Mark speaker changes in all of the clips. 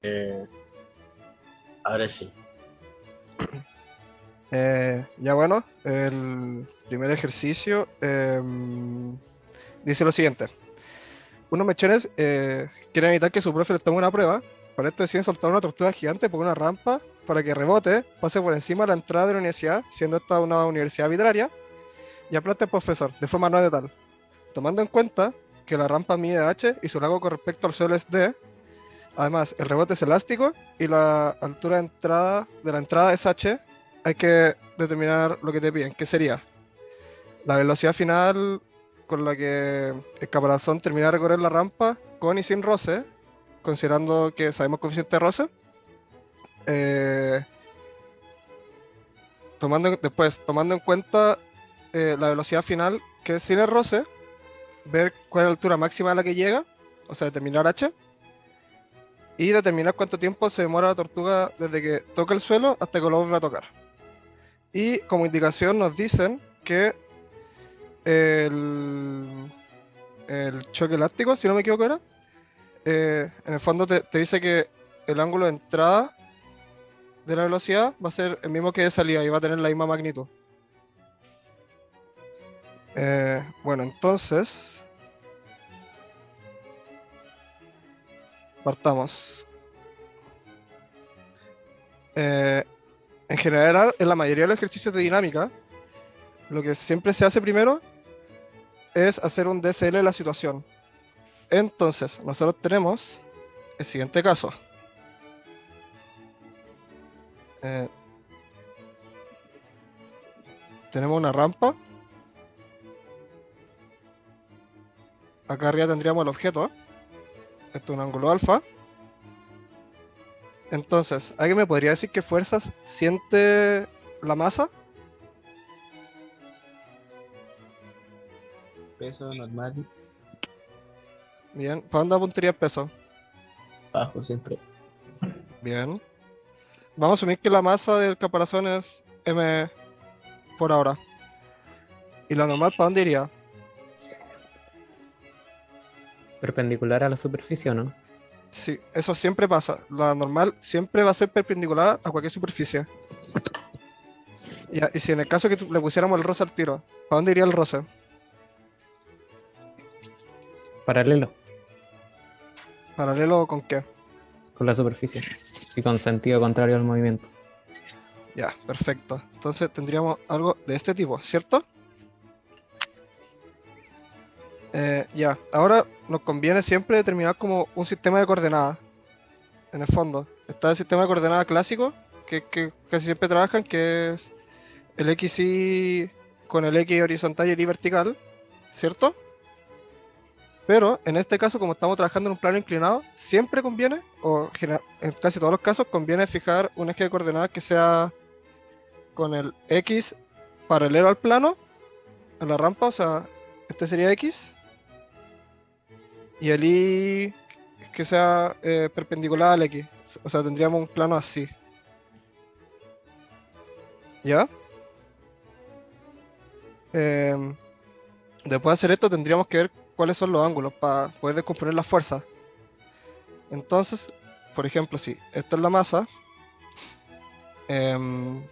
Speaker 1: Eh, ahora sí.
Speaker 2: Ya bueno, el primer ejercicio dice lo siguiente. Unos mechones quieren evitar que su profe les tome una prueba. Para esto deciden soltar una tortuga gigante por una rampa para que rebote, pase por encima de la entrada de la universidad, siendo esta una universidad arbitraria, y aplaste al profesor, de forma no letal. Tomando en cuenta que la rampa mide h y su largo con respecto al suelo es d, además el rebote es elástico y la altura de la entrada es h, hay que determinar lo que te piden, que sería la velocidad final con la que el caparazón termina de recorrer la rampa con y sin roce, considerando que sabemos coeficiente de roce. eh, tomando en cuenta la velocidad final que es sin el roce, ver cuál es la altura máxima a la que llega, o sea, determinar h, y determinar cuánto tiempo se demora la tortuga desde que toca el suelo hasta que lo vuelve a tocar. Y como indicación nos dicen que el, el choque elástico, si no me equivoco era, en el fondo te dice que el ángulo de entrada de la velocidad va a ser el mismo que de salida y va a tener la misma magnitud. Bueno, entonces, partamos. Eh, en general, en la mayoría de los ejercicios de dinámica, lo que siempre se hace primero es hacer un DSL de la situación. Entonces, nosotros tenemos el siguiente caso. Eh, tenemos una rampa. Acá arriba tendríamos el objeto. Esto es un ángulo alfa. Entonces, ¿alguien me podría decir qué fuerzas siente la masa?
Speaker 1: Peso normal,
Speaker 2: Bien. ¿Para dónde apuntaría el peso?
Speaker 1: bajo siempre.
Speaker 2: Bien. Vamos a asumir que la masa del caparazón es m por ahora. ¿Y la normal para dónde iría?
Speaker 3: Perpendicular a la superficie, ¿o no?
Speaker 2: Sí, eso siempre pasa. La normal siempre va a ser perpendicular a cualquier superficie. Ya, y si en el caso que le pusiéramos el roce al tiro, ¿para dónde iría el roce?
Speaker 3: Paralelo
Speaker 2: ¿Paralelo con qué?
Speaker 3: con la superficie y con sentido contrario al movimiento.
Speaker 2: Ya, perfecto. Entonces tendríamos algo de este tipo, ¿cierto? Ya, ahora nos conviene siempre determinar como un sistema de coordenadas, en el fondo. Está el sistema de coordenadas clásico, que casi siempre trabajan, que es el XY con el X horizontal y el Y vertical, ¿cierto? Pero en este caso, como estamos trabajando en un plano inclinado, siempre conviene, en casi todos los casos, conviene fijar un eje de coordenadas que sea con el X paralelo al plano, a la rampa, o sea, este sería X, y el Y que sea perpendicular al X, o sea, tendríamos un plano así, ¿ya? Em, Después de hacer esto, tendríamos que ver cuáles son los ángulos para poder descomponer las fuerzas. Entonces, por ejemplo, si esta es la masa, em,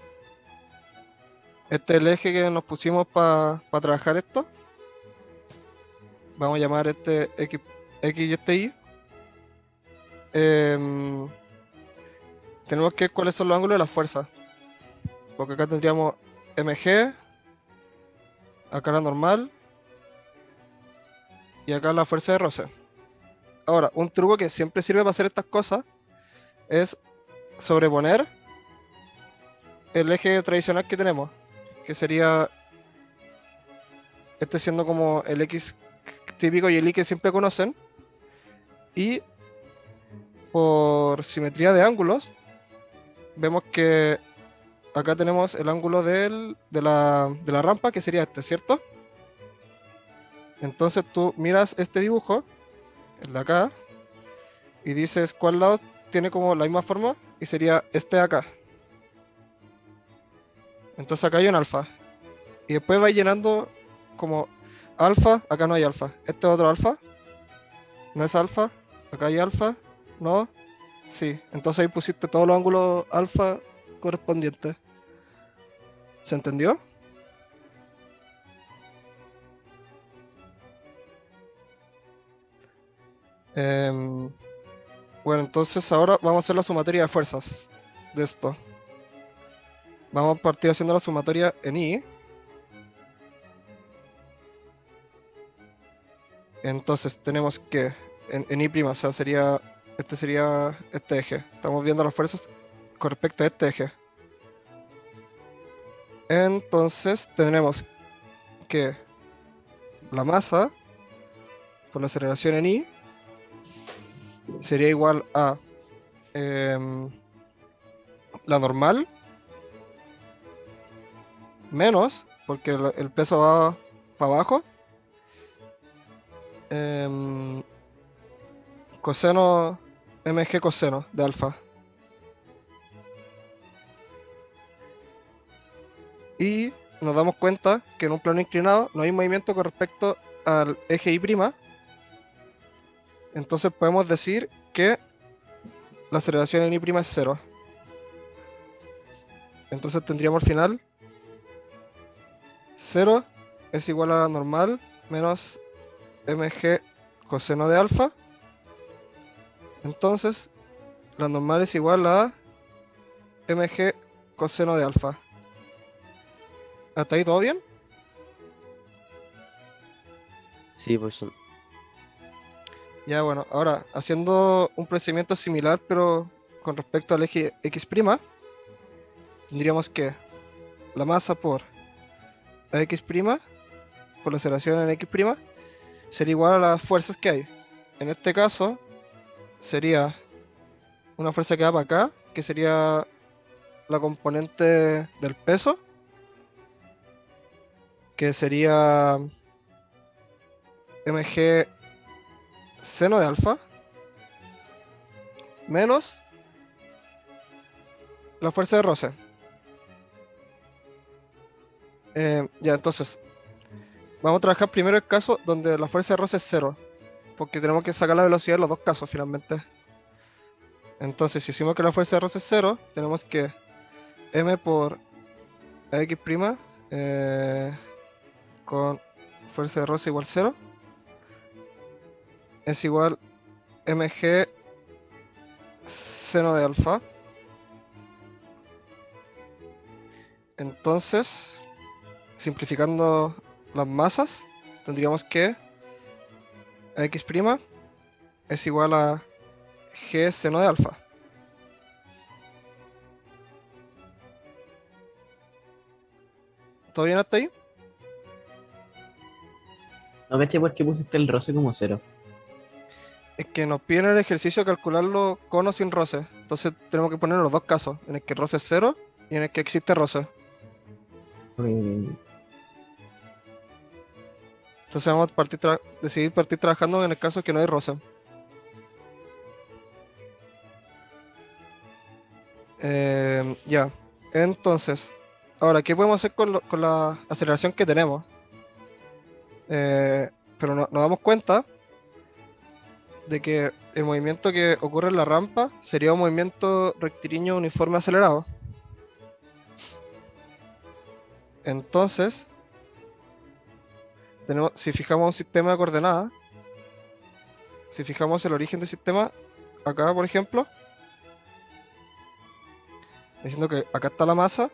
Speaker 2: este es el eje que nos pusimos para trabajar esto. Vamos a llamar este X y este Y. Em, Tenemos que ver cuáles son los ángulos de las fuerzas. Porque acá tendríamos mg, acá la normal y acá la fuerza de roce. Ahora, un truco que siempre sirve para hacer estas cosas es sobreponer el eje tradicional que tenemos, que sería este siendo como el X típico y el Y que siempre conocen, y por simetría de ángulos, vemos que acá tenemos el ángulo de la rampa, que sería este, ¿cierto? Entonces tú miras este dibujo, el de acá, y dices cuál lado tiene como la misma forma, y sería este de acá. Entonces acá hay un alfa. Y después va llenando como alfa, acá no hay alfa. Este es otro alfa, no es alfa, acá hay alfa, no. Sí, entonces ahí pusiste todos los ángulos alfa correspondientes. ¿Se entendió? Em, bueno, entonces ahora vamos a hacer la sumatoria de fuerzas de esto. Vamos a partir haciendo la sumatoria en I. Entonces tenemos que en I', o sea, sería este eje. Estamos viendo las fuerzas con respecto a este eje. Entonces tenemos que la masa por la aceleración en I sería igual a la normal menos, porque el peso va para abajo, coseno mg coseno de alfa. Y nos damos cuenta que en un plano inclinado no hay movimiento con respecto al eje Y'. Entonces podemos decir que la aceleración en Y' es 0. Entonces tendríamos al final 0 es igual a la normal menos mg coseno de alfa. Entonces la normal es igual a mg coseno de alfa. ¿Hasta ahí todo bien?
Speaker 4: Sí, pues son.
Speaker 2: Ya bueno, ahora haciendo un procedimiento similar pero con respecto al eje X', tendríamos que la masa por la X', por la aceleración en X', sería igual a las fuerzas que hay. En este caso sería una fuerza que va para acá, que sería la componente del peso, que sería mg seno de alfa, menos la fuerza de roce. Ya, entonces, vamos a trabajar primero el caso donde la fuerza de roce es 0, porque tenemos que sacar la velocidad en los dos casos finalmente. Entonces, si decimos que la fuerza de roce es 0, tenemos que m por x' con fuerza de roce igual 0 es igual mg seno de alfa. Entonces, simplificando las masas, tendríamos que x' es igual a g seno de alfa. ¿Todo bien hasta ahí?
Speaker 1: No caché por qué pusiste el roce como 0.
Speaker 2: Es que nos piden en el ejercicio calcularlo con o sin roce. Entonces tenemos que poner los dos casos, en el que roce es 0 y en el que existe roce. Entonces vamos a decidir partir trabajando en el caso que no hay roce. Ya, entonces, ahora, ¿qué podemos hacer con la aceleración que tenemos? Pero nos damos cuenta de que el movimiento que ocurre en la rampa sería un movimiento rectilíneo uniforme acelerado. Entonces, si fijamos un sistema de coordenadas, si fijamos el origen del sistema, acá por ejemplo, diciendo que acá está la masa,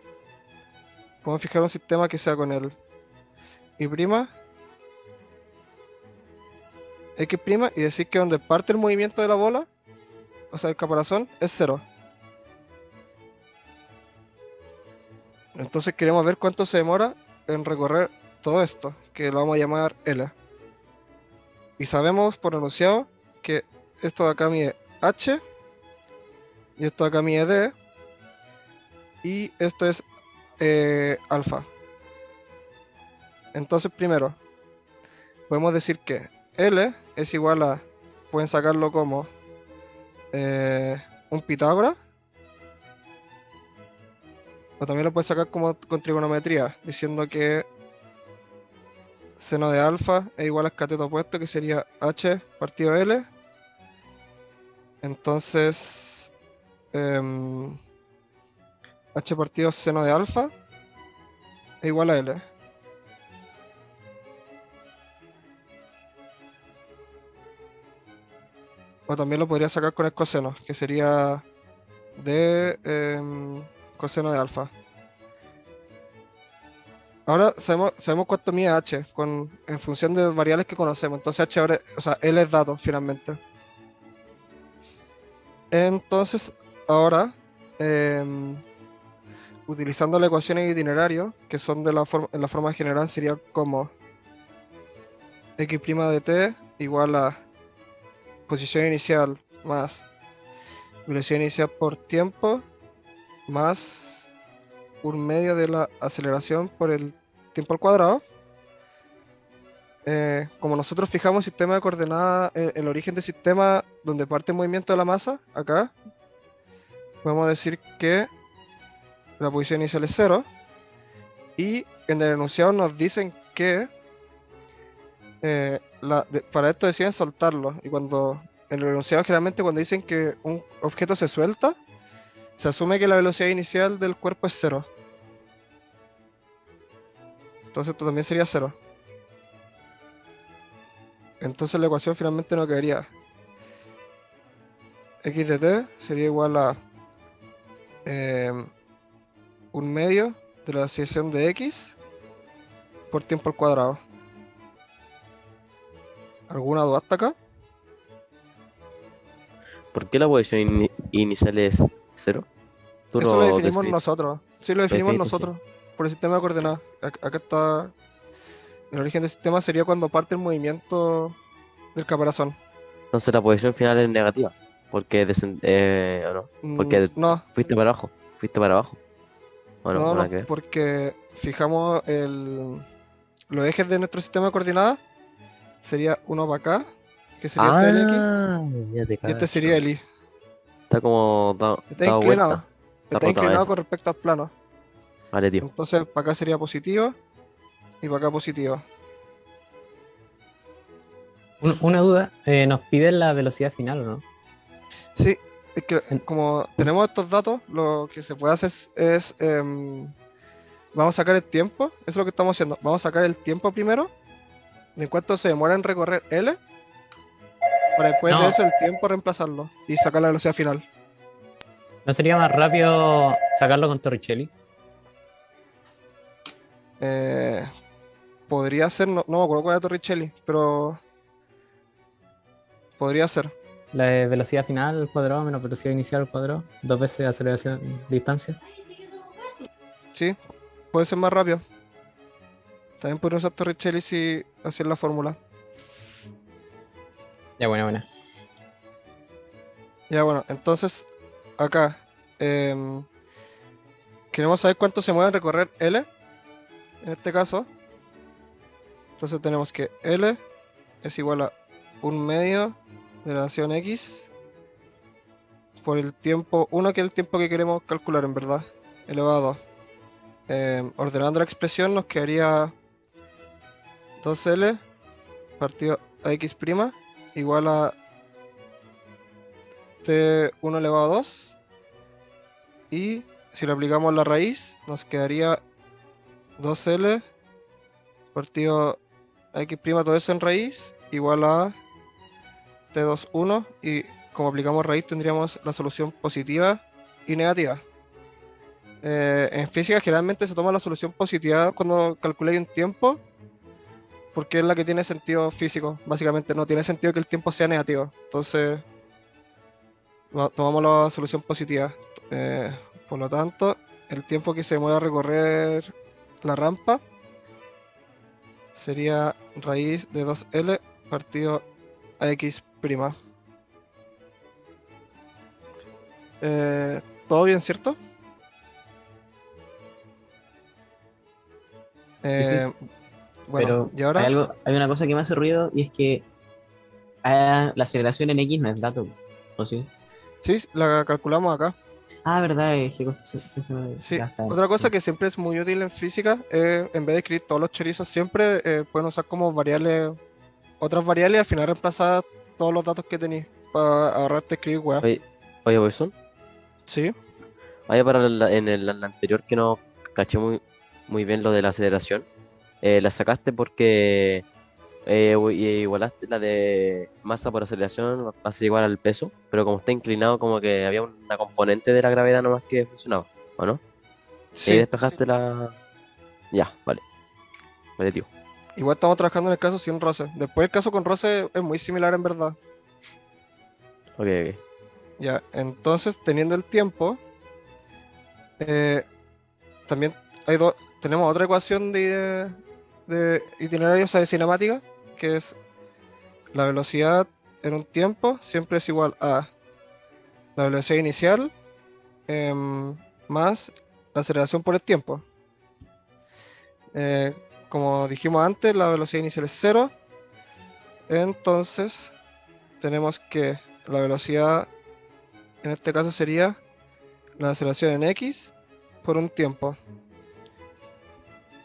Speaker 2: podemos fijar un sistema que sea con el Y', X' y decir que donde parte el movimiento de la bola, o sea el caparazón, es 0. Entonces queremos ver cuánto se demora en recorrer todo esto, que lo vamos a llamar L. Y sabemos por enunciado que esto de acá mide H, y esto de acá mide D, y esto es alfa. Entonces primero, podemos decir que L es igual a, pueden sacarlo como un Pitágoras, o también lo pueden sacar como con trigonometría, diciendo que seno de alfa es igual al cateto opuesto, que sería H partido L. Entonces em, h partido seno de alfa es igual a L. O también lo podría sacar con el coseno, que sería de coseno de alfa. Ahora sabemos cuánto mide h en función de variables que conocemos. Entonces h ahora, o sea, L es dato finalmente. Entonces, ahora, utilizando la ecuación de itinerario, que son en la forma general, sería como x' de t igual a posición inicial más velocidad inicial por tiempo más un medio de la aceleración por el tiempo al cuadrado. Como nosotros fijamos sistema de coordenadas, el origen del sistema donde parte el movimiento de la masa, acá, podemos decir que la posición inicial es 0. Y en el enunciado nos dicen que para esto deciden soltarlo. Y en el enunciado generalmente cuando dicen que un objeto se suelta, se asume que la velocidad inicial del cuerpo es 0. Entonces esto también sería 0. Entonces la ecuación finalmente no quedaría. X de t sería igual a un medio de la aceleración de x por tiempo al cuadrado. ¿Alguna duda hasta acá?
Speaker 4: ¿Por qué la posición inicial es 0? Tú
Speaker 2: Eso lo
Speaker 4: lo
Speaker 2: definimos
Speaker 4: describiste.
Speaker 2: nosotros. Sí, lo definimos
Speaker 4: definiste, sí.
Speaker 2: nosotros. Por el sistema de coordenadas. Acá está. El origen del sistema sería cuando parte el movimiento del caparazón.
Speaker 4: Entonces la posición final es negativa. Porque ¿o no? Porque
Speaker 2: No,
Speaker 4: fuiste para abajo. Fuiste para abajo. ¿O no?
Speaker 2: no,
Speaker 4: Nada que ver.
Speaker 2: porque fijamos los ejes de nuestro sistema de coordenadas. Sería uno para acá, que sería el TLX,
Speaker 4: Ah, ya te
Speaker 2: y este sería
Speaker 4: cacho.
Speaker 2: el I.
Speaker 4: Está como
Speaker 2: Está
Speaker 4: dado
Speaker 2: inclinado.
Speaker 4: vuelta. Está
Speaker 2: Está
Speaker 4: rota
Speaker 2: inclinado
Speaker 4: eso.
Speaker 2: con respecto al plano.
Speaker 4: Vale, tío.
Speaker 2: Entonces, para acá sería positivo y para acá positivo.
Speaker 3: Una duda, nos piden la velocidad final, ¿o no?
Speaker 2: Sí, es que
Speaker 3: En-
Speaker 2: como tenemos estos datos, lo que se puede hacer es vamos a sacar el tiempo, eso es lo que estamos haciendo. Vamos a sacar el tiempo primero, de cuánto se demora en recorrer L, para después de
Speaker 3: No,
Speaker 2: eso el tiempo reemplazarlo y sacar la velocidad final.
Speaker 3: ¿no sería más rápido sacarlo con Torricelli?
Speaker 2: Eh, Podría ser, no me acuerdo cuál era Torricelli, pero podría ser.
Speaker 3: La de velocidad final al cuadrado menos velocidad inicial al cuadrado, dos veces aceleración distancia.
Speaker 2: Sí, puede ser más rápido. También podría usar Torricelli si hacer la fórmula.
Speaker 3: Ya, buena.
Speaker 2: Ya bueno, entonces acá em, queremos saber cuánto se mueve en recorrer L, en este caso. Entonces tenemos que L es igual a un medio de la acción X por el tiempo 1, que es el tiempo que queremos calcular en verdad, elevado a 2. Ordenando la expresión nos quedaría 2L partido a X' igual a T1 elevado a 2. Y si le aplicamos la raíz, nos quedaría 2L partido a X', todo eso en raíz, igual a T21. Y como aplicamos raíz, tendríamos la solución positiva y negativa. En física generalmente se toma la solución positiva cuando calculáis un tiempo, porque es la que tiene sentido físico. Básicamente no tiene sentido que el tiempo sea negativo. Entonces tomamos la solución positiva. Por lo tanto, el tiempo que se demora a recorrer la rampa sería raíz de 2L partido a X'. ¿Todo bien, cierto?
Speaker 1: Sí, sí.
Speaker 2: Bueno,
Speaker 1: Pero
Speaker 2: y ahora
Speaker 1: hay una cosa que me hace ruido y es que la aceleración en X no es dato, ¿o sí?
Speaker 2: sí, la calculamos acá.
Speaker 1: Ah, verdad, qué cosa
Speaker 2: Sí,
Speaker 1: ya está.
Speaker 2: otra cosa que siempre es muy útil en física es, en vez de escribir todos los chorizos, siempre pueden usar como variables, otras variables y al final reemplazar todos los datos que tenéis para ahorrarte escribir weá.
Speaker 4: Oye, Wilson,
Speaker 2: Sí,
Speaker 4: Ahí en el anterior que no caché muy bien lo de la aceleración, la sacaste porque igualaste la de masa por aceleración, va a ser igual al peso, pero como está inclinado, como que había una componente de la gravedad nomás que funcionaba, ¿o no? Y ahí
Speaker 2: sí.
Speaker 4: despejaste la... Ya, vale, vale, tío.
Speaker 2: Igual estamos trabajando en el caso sin roce. Después el caso con roce es muy similar en verdad.
Speaker 4: Ok, ok.
Speaker 2: Ya, entonces teniendo el tiempo, eh, también tenemos otra ecuación de itinerario, o sea, de cinemática, que es la velocidad en un tiempo siempre es igual a la velocidad inicial más la aceleración por el tiempo. Eh, Como dijimos antes, la velocidad inicial es cero, entonces tenemos que la velocidad en este caso sería la aceleración en x por un tiempo.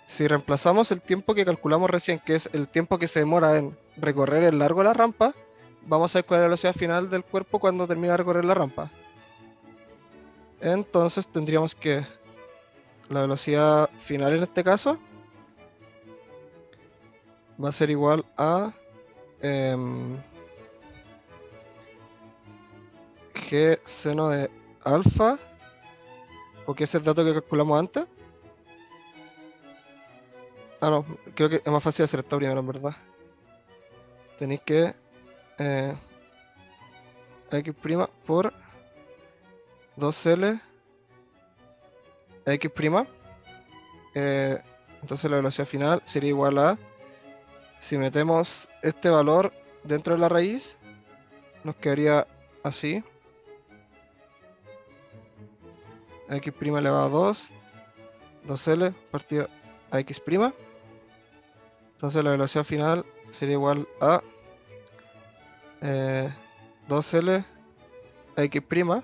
Speaker 2: Si reemplazamos el tiempo que calculamos recién, que es el tiempo que se demora en recorrer el largo de la rampa, vamos a ver cuál es la velocidad final del cuerpo cuando termina de recorrer la rampa. Entonces tendríamos que la velocidad final en este caso va a ser igual a g seno de alfa, porque ese es el dato que calculamos antes. Ah, no, creo que es más fácil hacer esto primero, en verdad. Tenéis que x' por 2L x'. Entonces la velocidad final sería igual a, si metemos este valor dentro de la raíz, nos quedaría así. X' elevado a 2L partido a x'. Entonces la velocidad final sería igual a 2L a x'.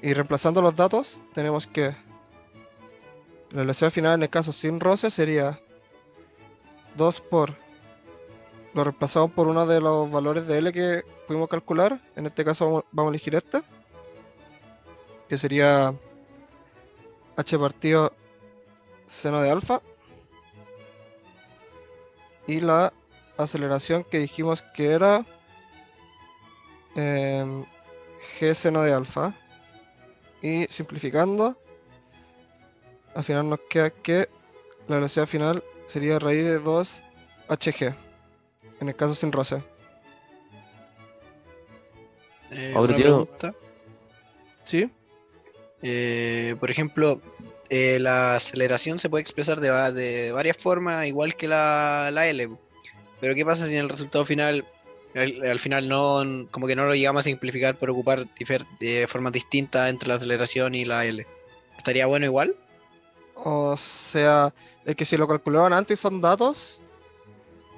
Speaker 2: Y reemplazando los datos, tenemos que la velocidad final en el caso sin roce sería 2 por lo reemplazamos por uno de los valores de L que pudimos calcular. En este caso vamos a elegir este, que sería h partido seno de alfa. Y la aceleración que dijimos que era g seno de alfa. Y simplificando, al final nos queda que la velocidad final sería raíz de 2hg, en el caso sin roce.
Speaker 4: Ahora,
Speaker 5: Una
Speaker 4: tío,
Speaker 5: pregunta.
Speaker 2: ¿Sí?
Speaker 5: Por ejemplo, la aceleración se puede expresar de varias formas, igual que la L. Pero ¿qué pasa si en el resultado final, al final no, como que no lo llegamos a simplificar por ocupar formas distintas entre la aceleración y la L? ¿Estaría bueno igual?
Speaker 2: O sea, es que si lo calculaban antes y son datos,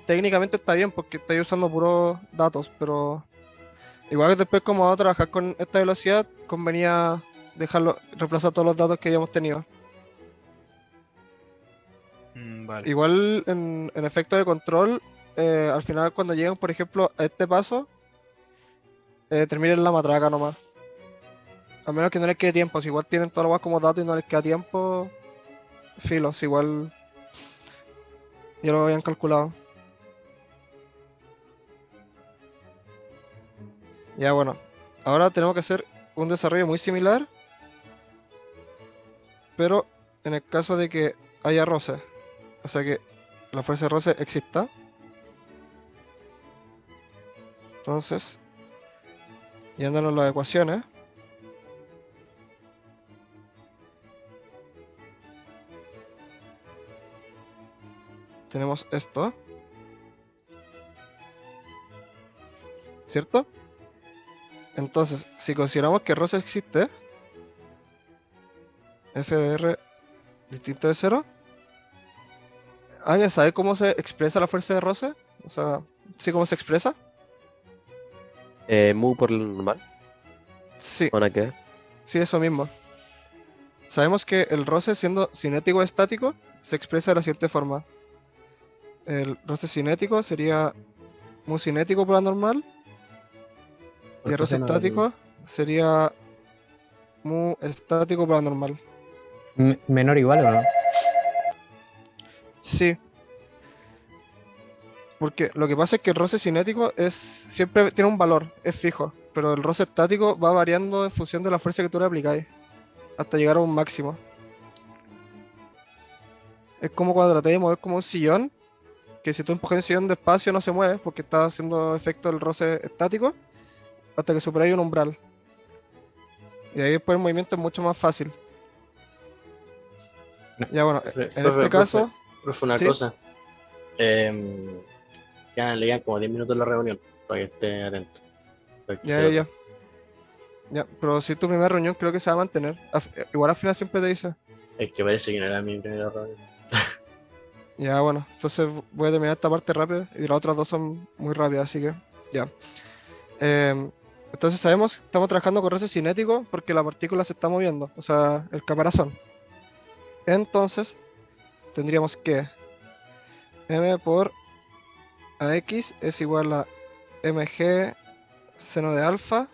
Speaker 2: técnicamente está bien porque estáis usando puros datos, pero igual que después como vamos a trabajar con esta velocidad, convenía reemplazar todos los datos que hayamos tenido.
Speaker 5: Vale.
Speaker 2: Igual en efecto de control, al final cuando llegan, por ejemplo, a este paso, terminen la matraca nomás. A menos que no les quede tiempo, si igual tienen todo lo más como datos y no les queda tiempo, filos, igual ya lo habían calculado. Ya bueno, ahora tenemos que hacer un desarrollo muy similar, pero en el caso de que haya roce, o sea que la fuerza de roce exista. Entonces, yéndonos las ecuaciones, tenemos esto, ¿cierto? Entonces, si consideramos que roce existe, f de r distinto de 0, ¿alguien sabe cómo se expresa la fuerza de roce? O sea, ¿sí cómo se expresa?
Speaker 4: mu por lo normal,
Speaker 2: Sí,
Speaker 4: ¿o nada que ver?
Speaker 2: sí, eso mismo. Sabemos que el roce, siendo cinético o estático, se expresa de la siguiente forma. El roce cinético sería mu cinético por la normal, y el roce
Speaker 3: Coseno del-
Speaker 2: estático sería mu estático por la normal.
Speaker 3: Menor igual o no.
Speaker 2: Sí, porque lo que pasa es que el roce cinético siempre tiene un valor, es fijo, pero el roce estático va variando en función de la fuerza que tú le aplicáis, hasta llegar a un máximo. Es como cuando tratáis de mover como un sillón, que si tú empujas un sillón despacio no se mueve, porque está haciendo efecto del roce estático, hasta que superáis un umbral. Y ahí después el movimiento es mucho más fácil. Ya bueno, en este caso,
Speaker 6: Profe, una
Speaker 2: sí,
Speaker 6: cosa. Le quedan como 10 minutos la reunión, para que esté atento. Para que
Speaker 2: ya,
Speaker 6: se
Speaker 2: ya,
Speaker 6: lo-
Speaker 2: ya. Ya, pero si tu primera reunión creo que se va a mantener. Igual al final siempre te dice.
Speaker 6: Es que parece que no era mi primera reunión.
Speaker 2: Ya, bueno, entonces voy a terminar esta parte rápido y las otras dos son muy rápidas, así que ya. Entonces sabemos que estamos trabajando con roce cinético porque la partícula se está moviendo, o sea, el caparazón. Entonces tendríamos que m por ax es igual a mg seno de alfa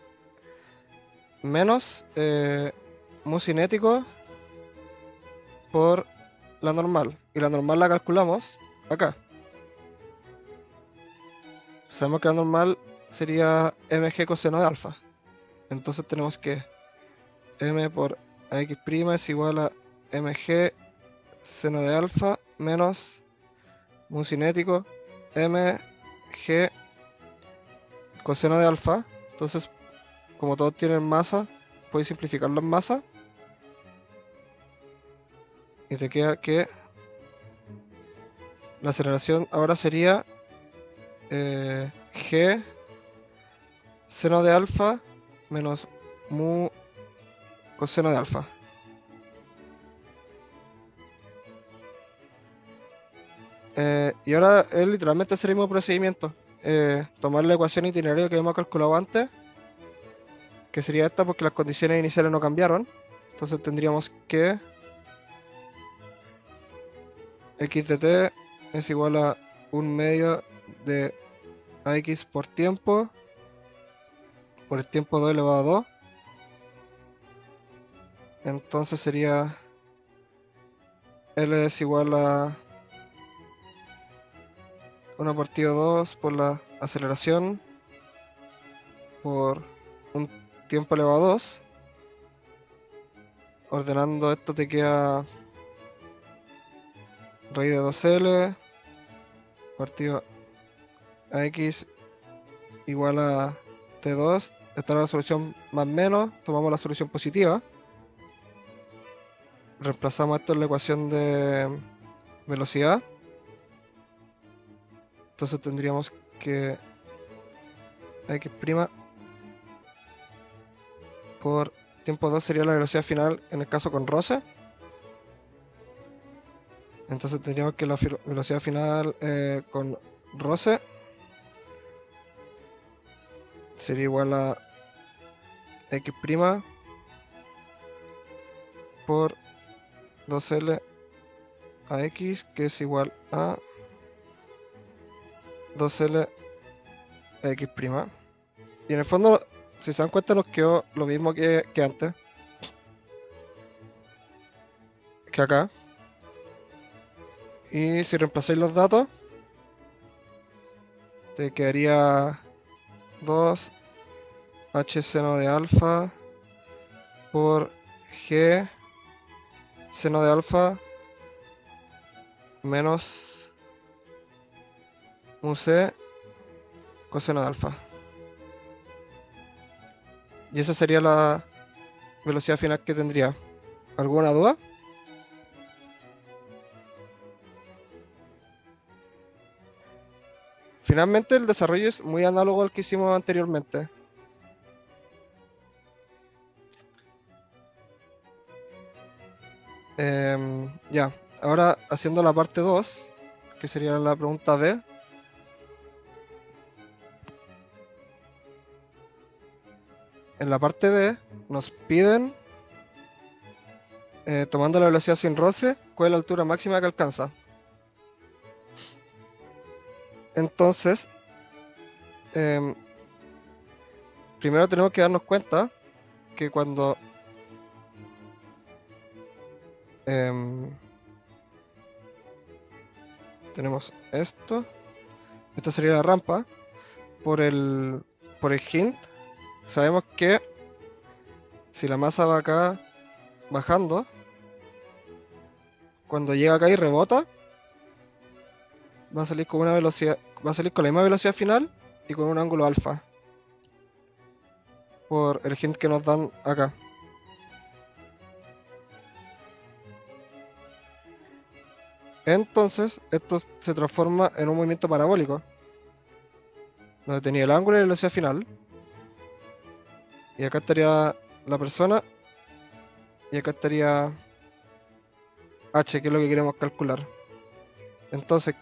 Speaker 2: menos mu cinético por la normal. Y la normal la calculamos acá. Sabemos que la normal sería mg coseno de alfa. Entonces tenemos que m por ax' es igual a mg seno de alfa menos mu cinético mg coseno de alfa. Entonces, como todos tienen masa, puedes simplificarlo en masa. Y te queda que la aceleración ahora sería g seno de alfa menos mu coseno de alfa. Y ahora es literalmente hacer el mismo procedimiento. Tomar la ecuación itineraria que habíamos calculado antes, que sería esta porque las condiciones iniciales no cambiaron. Entonces tendríamos que x de t es igual a 1/2 de ax por tiempo, por el tiempo 2 elevado a 2. Entonces sería L es igual a 1 partido 2 por la aceleración por un tiempo elevado a 2. Ordenando esto te queda raíz de 2L partido a x igual a t2. Esta es la solución más menos. Tomamos la solución positiva. Reemplazamos esto en la ecuación de velocidad. Entonces tendríamos que x' por tiempo 2 sería la velocidad final en el caso con roce. Entonces tendríamos que la velocidad final con roce sería igual a x' por 2L a x, que es igual a 2L a x'. Y en el fondo, si se dan cuenta, nos quedó lo mismo que antes. Que acá. Y si reemplazáis los datos, te quedaría 2 h seno de alfa por g seno de alfa menos mu c coseno de alfa. Y esa sería la velocidad final que tendría. ¿Alguna duda? Finalmente el desarrollo es muy análogo al que hicimos anteriormente. Ya, ahora haciendo la parte 2, que sería la pregunta B. En la parte B nos piden, tomando la velocidad sin roce, cuál es la altura máxima que alcanza. Entonces, primero tenemos que darnos cuenta que cuando Em, tenemos esto. Esta sería la rampa. Por el hint, sabemos que si la masa va acá bajando, cuando llega acá y rebota, va a salir con una velocidad, va a salir con la misma velocidad final y con un ángulo alfa. Por el hint que nos dan acá. Entonces, esto se transforma en un movimiento parabólico, donde tenía el ángulo y la velocidad final. Y acá estaría la persona. Y acá estaría h, que es lo que queremos calcular. Entonces,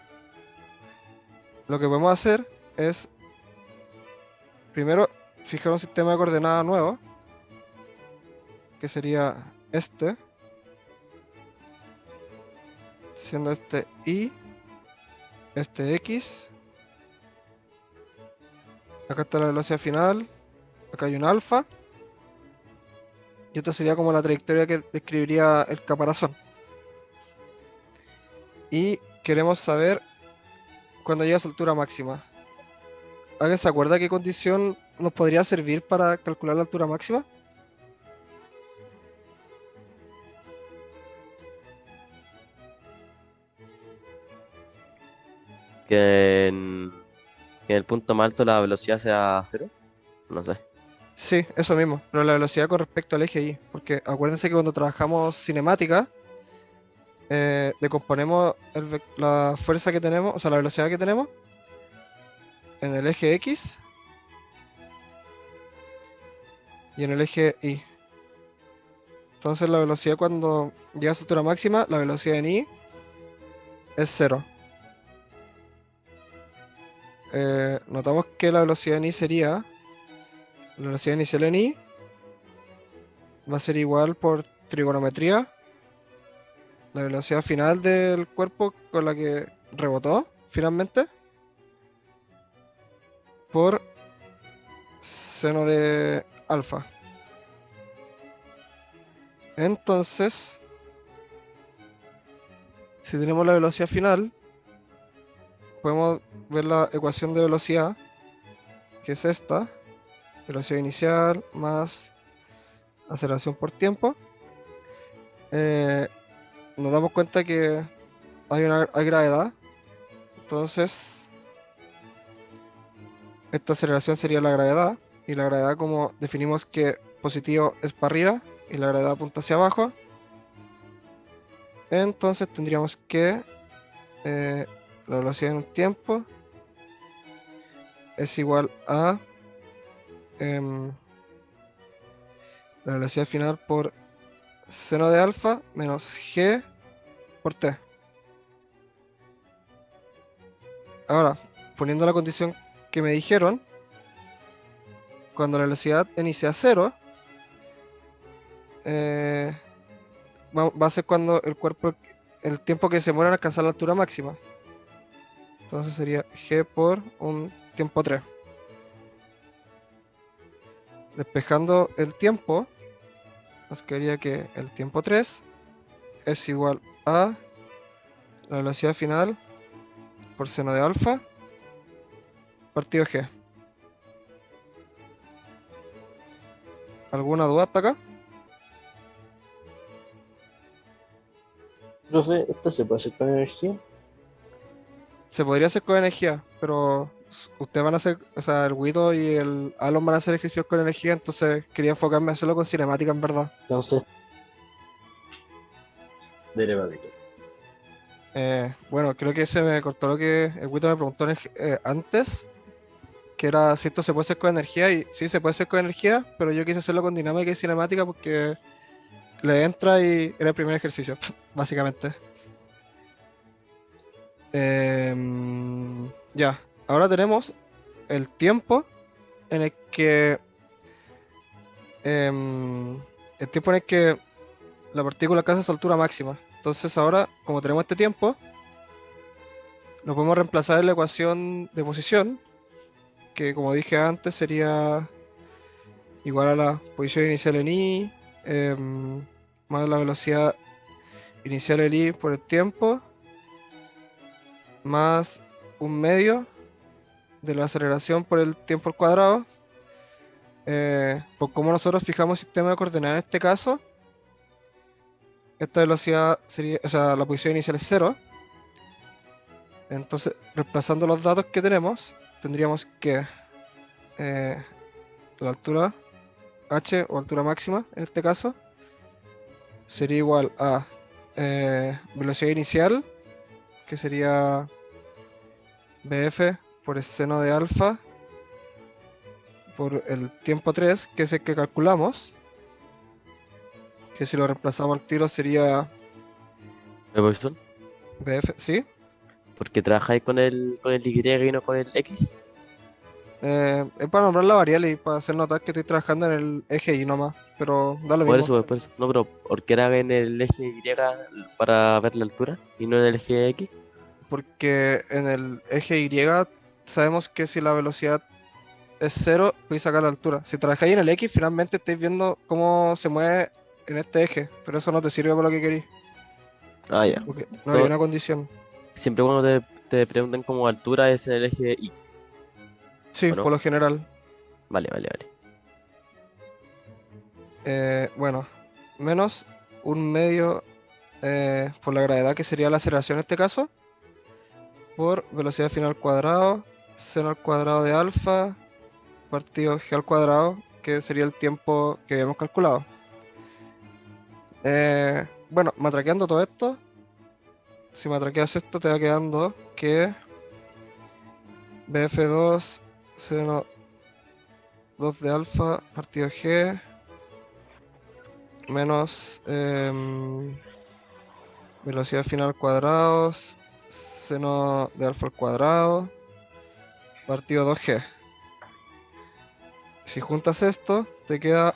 Speaker 2: lo que podemos hacer es, primero, fijar un sistema de coordenadas nuevo, que sería este, siendo este y, este x. Acá está la velocidad final, acá hay un alfa, y esta sería como la trayectoria que describiría el caparazón. Y queremos saber cuando llega a su altura máxima. ¿Alguien se acuerda qué condición nos podría servir para calcular la altura máxima?
Speaker 4: Que en el punto más alto la velocidad sea cero. No sé.
Speaker 2: Sí, eso mismo, pero la velocidad con respecto al eje Y, porque acuérdense que cuando trabajamos cinemática, decomponemos la fuerza que tenemos, o sea, la velocidad que tenemos en el eje X y en el eje Y. Entonces la velocidad cuando llega a su altura máxima, la velocidad en Y es cero. Notamos que la velocidad en Y sería, la velocidad inicial en Y va a ser igual por trigonometría, la velocidad final del cuerpo con la que rebotó finalmente, por seno de alfa. Entonces, si tenemos la velocidad final, podemos ver la ecuación de velocidad, que es esta, velocidad inicial más aceleración por tiempo. Nos damos cuenta que hay gravedad, entonces esta aceleración sería la gravedad, y la gravedad, como definimos que positivo es para arriba y la gravedad apunta hacia abajo, entonces tendríamos que la velocidad en un tiempo es igual a la velocidad final por seno de alfa menos g por t. Ahora, poniendo la condición que me dijeron, cuando la velocidad n sea 0, va a ser cuando el cuerpo, el tiempo que se demora en alcanzar la altura máxima. Entonces sería g por un tiempo 3. Despejando el tiempo, nos quedaría que el tiempo 3 es igual a la velocidad final por seno de alfa partido g. ¿Alguna duda hasta acá?
Speaker 6: Profe, ¿esto se puede hacer con energía?
Speaker 2: Se podría hacer con energía, pero ustedes van a hacer, o sea, el Guido y el Alon van a hacer ejercicios con energía, entonces quería enfocarme a hacerlo con cinemática en verdad.
Speaker 6: Entonces, derivadito.
Speaker 2: Bueno, creo que se me cortó lo que el Guido me preguntó antes, que era si esto se puede hacer con energía, y sí se puede hacer con energía, pero yo quise hacerlo con dinámica y cinemática porque le entra y era el primer ejercicio, básicamente. Ya, ahora tenemos el tiempo en el que el tiempo en el que la partícula alcanza su altura máxima. Entonces ahora, como tenemos este tiempo, lo podemos reemplazar en la ecuación de posición, que como dije antes sería igual a la posición inicial en I, más la velocidad inicial el i por el tiempo más 1/2 de la aceleración por el tiempo al cuadrado. Por como nosotros fijamos el sistema de coordenadas en este caso, esta velocidad sería, o sea, la posición inicial es 0. Entonces, reemplazando los datos que tenemos, tendríamos que la altura h o altura máxima en este caso sería igual a velocidad inicial, que sería bf por el seno de alfa por el tiempo 3, que es el que calculamos, que si lo reemplazamos al tiro sería
Speaker 4: Profesor,
Speaker 2: bf, ¿sí?
Speaker 4: ¿por qué trabajáis con el Y y no con el X?
Speaker 2: Es para nombrar la variable y para hacer notar que estoy trabajando en el eje y nomás, pero da lo
Speaker 4: Por
Speaker 2: mismo.
Speaker 4: eso, por eso. No, pero ¿por qué era en el eje Y para ver la altura y no en el eje X?
Speaker 2: Porque en el eje Y sabemos que si la velocidad es 0, podéis sacar la altura. Si trabajáis en el X, finalmente estáis viendo cómo se mueve en este eje, pero eso no te sirve para lo que queréis,
Speaker 4: Ah, ya.
Speaker 2: porque no hay
Speaker 4: Todo-
Speaker 2: una condición.
Speaker 4: Siempre cuando te preguntan como altura es en el eje Y.
Speaker 2: Sí,
Speaker 4: ¿O no?
Speaker 2: por lo general.
Speaker 4: Vale, vale, vale.
Speaker 2: Bueno, menos 1/2 por la gravedad, que sería la aceleración en este caso, por velocidad final al cuadrado, seno al cuadrado de alfa, partido g al cuadrado, que sería el tiempo que habíamos calculado. Bueno, matraqueando todo esto, si matraqueas esto te va quedando que bf2 seno 2 de alfa partido g menos velocidad final al cuadrado, seno de alfa al cuadrado, partido 2g. Si juntas esto, te queda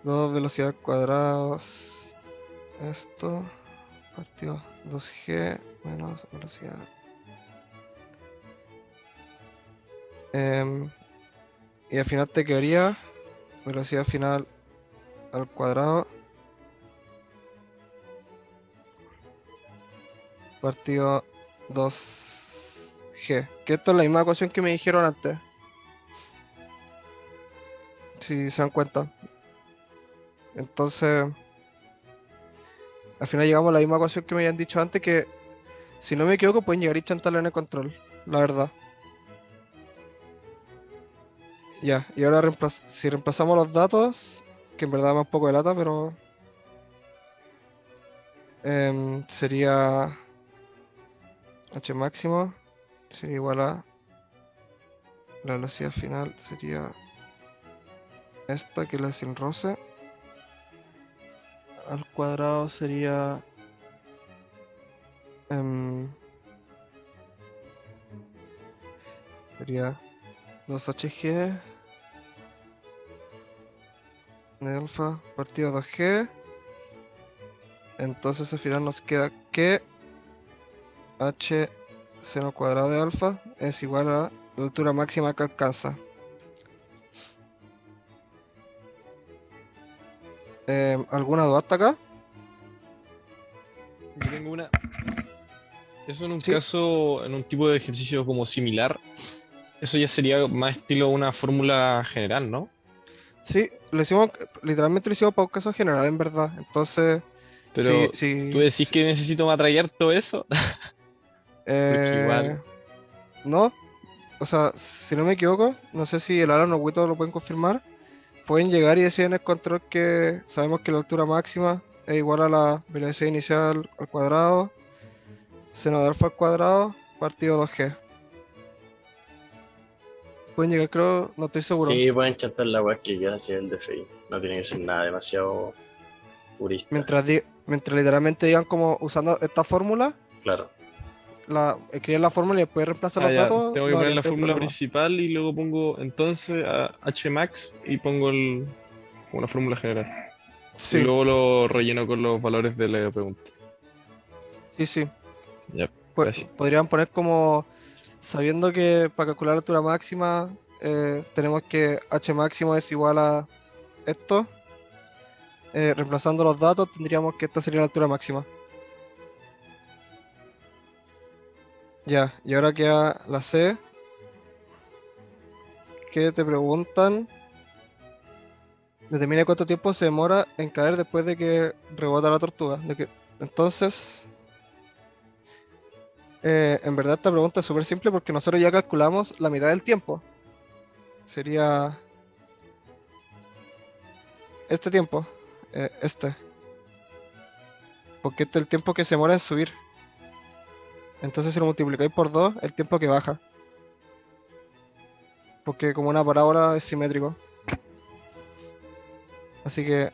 Speaker 2: 2 velocidad cuadrados, esto, partido 2g menos velocidad. Y al final te quedaría velocidad final al cuadrado partido 2g. Que esto es la misma ecuación que me dijeron antes. Si se dan cuenta. Entonces, al final llegamos a la misma ecuación que me habían dicho antes, que si no me equivoco pueden llegar y chantarla en el control, la verdad. Ya, y ahora si reemplazamos los datos, que en verdad me da un poco de lata, pero sería h máximo, sería igual a la velocidad final, sería esta, que es la sin roce, al cuadrado sería sería 2hg de alfa partido 2g. Entonces al final nos queda que h seno cuadrado de alfa es igual a la altura máxima que alcanza. ¿Alguna duda hasta acá?
Speaker 7: Yo tengo una. Eso en un
Speaker 2: Sí.
Speaker 7: caso, en un tipo de ejercicio como similar, eso ya sería más estilo una fórmula general, ¿no?
Speaker 2: Sí, lo hicimos, literalmente lo hicimos para un caso general, en verdad. Entonces,
Speaker 7: Pero
Speaker 2: sí,
Speaker 7: tú decís que necesito matraquear todo eso. Porque igual.
Speaker 2: no, o sea, si no me equivoco, no sé si el Alan o Wito lo pueden confirmar. Pueden llegar y decir en el control que sabemos que la altura máxima es igual a la velocidad inicial al cuadrado, seno de alfa al cuadrado, partido 2g. Pueden llegar, creo, no estoy seguro.
Speaker 6: Sí, pueden chantar la weá que quieran hacer el DFI. No tiene que ser nada demasiado purista.
Speaker 2: Mientras literalmente digan como usando esta fórmula,
Speaker 6: Claro.
Speaker 2: escriben la fórmula y después reemplazan
Speaker 7: Ah,
Speaker 2: los
Speaker 7: ya,
Speaker 2: datos,
Speaker 7: tengo que
Speaker 2: no
Speaker 7: poner
Speaker 2: debería
Speaker 7: la
Speaker 2: tener
Speaker 7: fórmula
Speaker 2: problema.
Speaker 7: principal y luego pongo entonces a Hmax y pongo una fórmula general. Y
Speaker 2: Sí,
Speaker 7: luego lo relleno con los valores de la pregunta.
Speaker 2: sí.
Speaker 7: Ya,
Speaker 2: Pues,
Speaker 7: gracias.
Speaker 2: podrían poner como, sabiendo que para calcular la altura máxima tenemos que h máximo es igual a esto, reemplazando los datos, tendríamos que esta sería la altura máxima. Ya, y ahora queda la C, que te preguntan, determina cuánto tiempo se demora en caer después de que rebota la tortuga. Entonces, en verdad esta pregunta es súper simple porque nosotros ya calculamos la mitad del tiempo. Sería este tiempo, este. Porque este es el tiempo que se demora en subir. Entonces si lo multiplicáis por 2, el tiempo que baja. Porque como una parábola es simétrico. Así que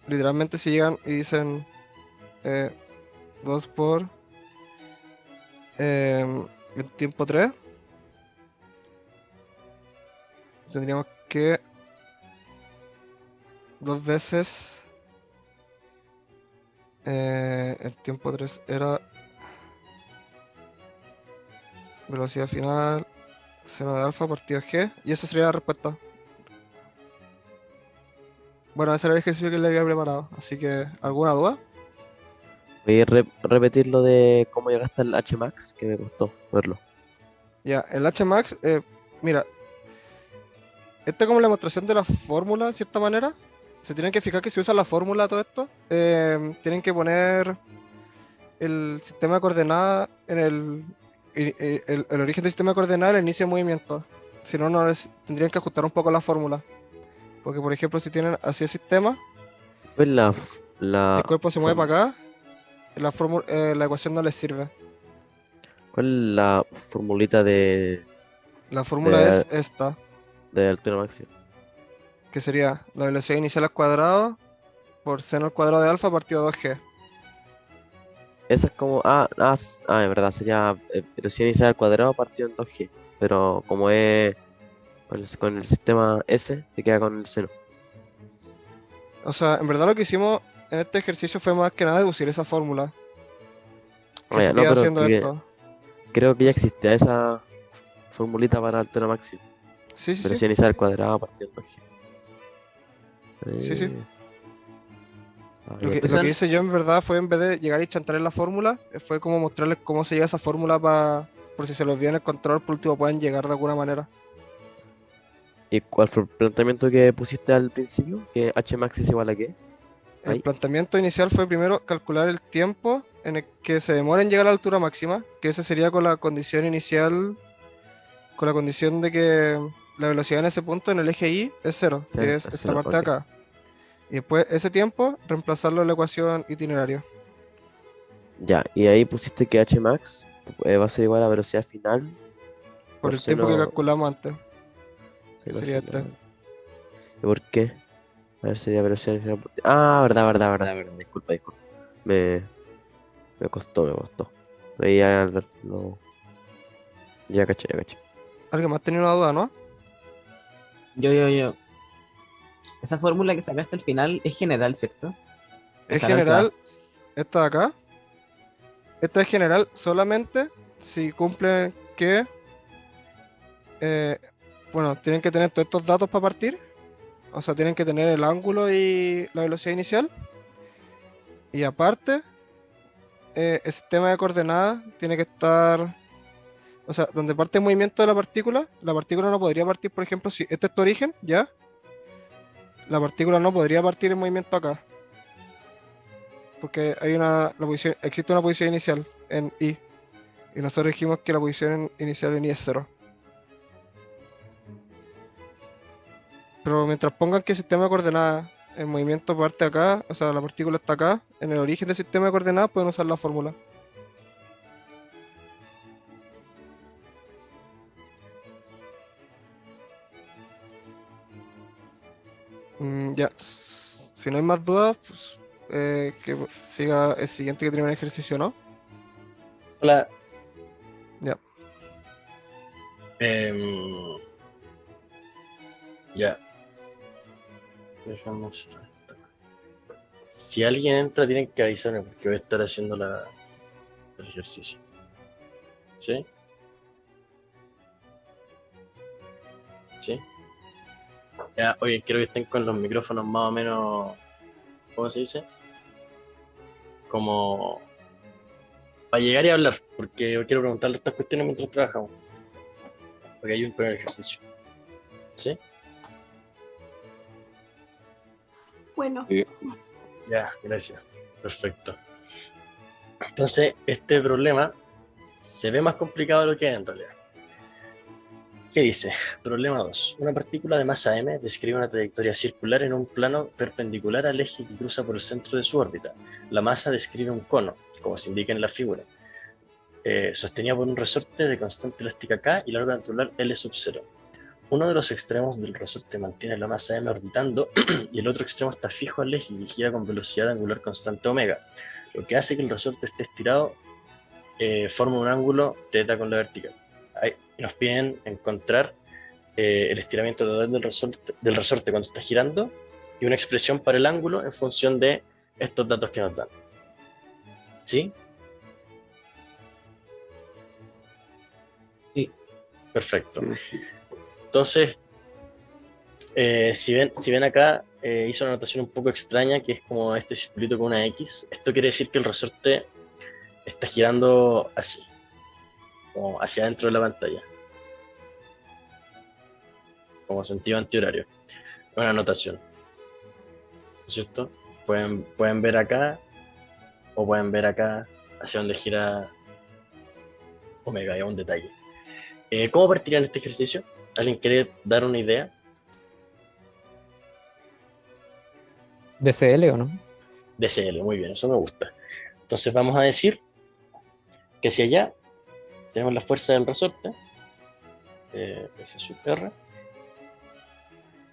Speaker 2: literalmente si llegan y dicen 2 por el tiempo 3, tendríamos que 2 veces el tiempo 3 era velocidad final seno de alfa partido G, y esa sería la respuesta. Bueno, ese era el ejercicio que le había preparado, así que ¿alguna duda?
Speaker 4: Voy a repetir lo de cómo llegaste al Hmax, que me costó verlo.
Speaker 2: Ya, el Hmax, mira, esta es como la demostración de la fórmula, de cierta manera. Se tienen que fijar que si usan la fórmula todo esto, tienen que poner el sistema de coordenadas en el origen del sistema de coordenadas en el inicio de movimiento. Si no, tendrían que ajustar un poco la fórmula. Porque, por ejemplo, si tienen así el sistema,
Speaker 4: ¿Cuál es
Speaker 2: el cuerpo se mueve
Speaker 4: forma-
Speaker 2: para acá, la ecuación no les sirve.
Speaker 4: ¿Cuál es la formulita
Speaker 2: La fórmula es
Speaker 4: de,
Speaker 2: esta,
Speaker 4: de altura máxima?
Speaker 2: que sería la velocidad inicial al cuadrado por seno al cuadrado de alfa partido 2g.
Speaker 4: Esa es como. En verdad sería velocidad inicial al cuadrado partido en 2G. Pero como es con el sistema S, te queda con el seno.
Speaker 2: O sea, en verdad lo que hicimos en este ejercicio fue más que nada deducir esa fórmula. Que
Speaker 4: Ya, no,
Speaker 2: sería
Speaker 4: pero
Speaker 2: haciendo esto.
Speaker 4: creo que ya existía esa formulita para altura máxima.
Speaker 2: Sí, sí, sí.
Speaker 4: Velocidad inicial al cuadrado partido en 2G.
Speaker 2: Sí, sí.
Speaker 4: Ya
Speaker 2: Lo
Speaker 4: está.
Speaker 2: que hice yo en verdad fue, en vez de llegar y chantarles la fórmula, fue como mostrarles cómo se llega a esa fórmula para, por si se los olvida en el control, por último puedan llegar de alguna manera.
Speaker 4: ¿Y cuál fue el planteamiento que pusiste al principio? ¿Que Hmax es igual a qué?
Speaker 2: El
Speaker 4: Ahí.
Speaker 2: planteamiento inicial fue primero calcular el tiempo en el que se demora en llegar a la altura máxima, que ese sería con la condición inicial, con la condición de que la velocidad en ese punto en el eje Y es cero,
Speaker 4: Cero,
Speaker 2: que es
Speaker 4: es
Speaker 2: esta
Speaker 4: cero,
Speaker 2: parte de
Speaker 4: ok.
Speaker 2: acá. Y después ese tiempo reemplazarlo en la ecuación itinerario,
Speaker 4: Ya, y ahí pusiste que Hmax va a ser igual a velocidad final
Speaker 2: por
Speaker 4: por
Speaker 2: el tiempo que
Speaker 4: seno,
Speaker 2: calculamos antes, que
Speaker 4: seno
Speaker 2: sería este.
Speaker 4: final. ¿Y por qué? A ver, sería velocidad final verdad. Disculpa. Me, me costó. Ahí ya ya caché.
Speaker 2: ¿Alguien más tenía una duda, no?
Speaker 1: Yo. Esa fórmula que sacaste al final es general, ¿cierto? O
Speaker 2: Es
Speaker 1: sea, la última.
Speaker 2: general, esta de acá. Esta es general solamente si cumplen que, eh, bueno, tienen que tener todos estos datos para partir. O sea, tienen que tener el ángulo y la velocidad inicial. Y aparte, el sistema de coordenadas tiene que estar, o sea, donde parte el movimiento de la partícula no podría partir, por ejemplo, si este es tu origen, ¿ya? La partícula no podría partir el movimiento acá. Porque hay existe una posición inicial en I. Y nosotros dijimos que la posición inicial en I es cero. Pero mientras pongan que el sistema de coordenadas en movimiento parte acá, o sea, la partícula está acá, en el origen del sistema de coordenadas pueden usar la fórmula. Ya, si no hay más dudas, pues que siga el siguiente que tiene un ejercicio, ¿no?
Speaker 6: Hola.
Speaker 2: Ya.
Speaker 6: Em, ya. Dejamos esto. Si alguien entra, tienen que avisarme porque voy a estar haciendo el ejercicio. ¿Sí? ¿Sí? Ya, oye, quiero que estén con los micrófonos más o menos ¿cómo se dice? Como para llegar y hablar, porque yo quiero preguntarle estas cuestiones mientras trabajamos. Porque hay un primer ejercicio. ¿Sí?
Speaker 8: Bueno,
Speaker 6: Ya, gracias. Perfecto. Entonces, este problema se ve más complicado de lo que es en realidad. ¿Qué dice? Problema 2. Una partícula de masa m describe una trayectoria circular en un plano perpendicular al eje que cruza por el centro de su órbita. La masa describe un cono, como se indica en la figura, sostenida por un resorte de constante elástica K y largo angular L sub 0. Uno de los extremos del resorte mantiene la masa m orbitando y el otro extremo está fijo al eje y gira con velocidad angular constante omega, lo que hace que el resorte esté estirado, forma un ángulo θ con la vertical. Ahí nos piden encontrar el estiramiento total del resorte cuando está girando y una expresión para el ángulo en función de estos datos que nos dan. ¿Sí?
Speaker 1: Sí.
Speaker 6: Perfecto. Entonces, si ven acá, hizo una notación un poco extraña, que es como este circulito con una X. Esto quiere decir que el resorte está girando así, como hacia adentro de la pantalla, como sentido antihorario. Una notación, ¿no es cierto? Pueden ver acá, o pueden ver acá, hacia donde gira omega, es un detalle. ¿Cómo partirían este ejercicio? ¿Alguien quiere dar una idea?
Speaker 3: ¿DCL o no?
Speaker 6: DCL, muy bien, eso me gusta. Entonces vamos a decir que hacia allá tenemos la fuerza del resorte, F sub R.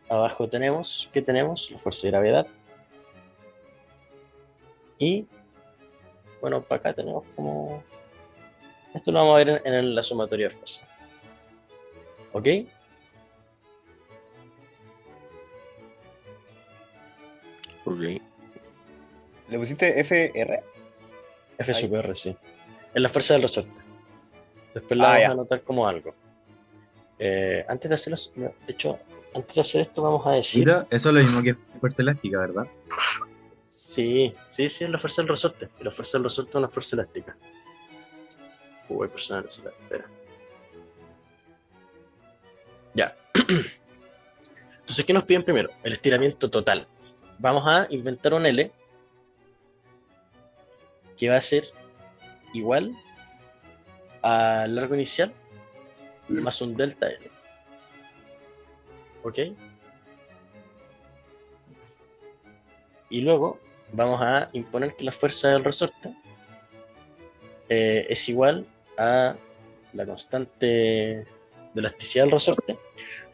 Speaker 6: Abajo tenemos, ¿qué tenemos? La fuerza de gravedad. Y, bueno, para acá tenemos como... Esto lo vamos a ver en la sumatoria de fuerza. ¿Ok?
Speaker 4: Ok.
Speaker 9: ¿Le pusiste FR?
Speaker 6: F
Speaker 9: Ahí.
Speaker 6: sub R, sí. Es la fuerza del resorte. Después la
Speaker 9: Ah,
Speaker 6: vamos
Speaker 9: ya.
Speaker 6: a anotar como algo. Antes de hacerlo, de hecho, antes de hacer esto vamos a decir...
Speaker 10: Mira, eso es lo mismo que fuerza elástica, ¿verdad?
Speaker 6: Sí, es la fuerza del resorte. Y la fuerza del resorte es una fuerza elástica. Hay personal, espera. Ya. Entonces, ¿qué nos piden primero? El estiramiento total. Vamos a inventar un L que va a ser igual al largo inicial más un delta L. ¿Ok? Y luego vamos a imponer que la fuerza del resorte es igual a la constante de elasticidad del resorte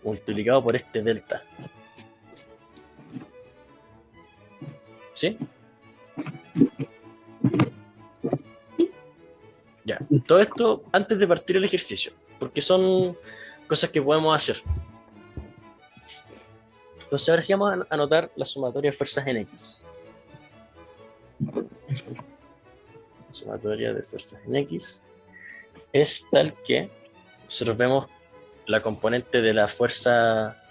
Speaker 6: multiplicado por este delta. ¿Sí? Ya. Todo esto antes de partir el ejercicio, porque son cosas que podemos hacer. Entonces ahora sí vamos a anotar la sumatoria de fuerzas en X. Sumatoria de fuerzas en X es tal que nosotros vemos la componente de la fuerza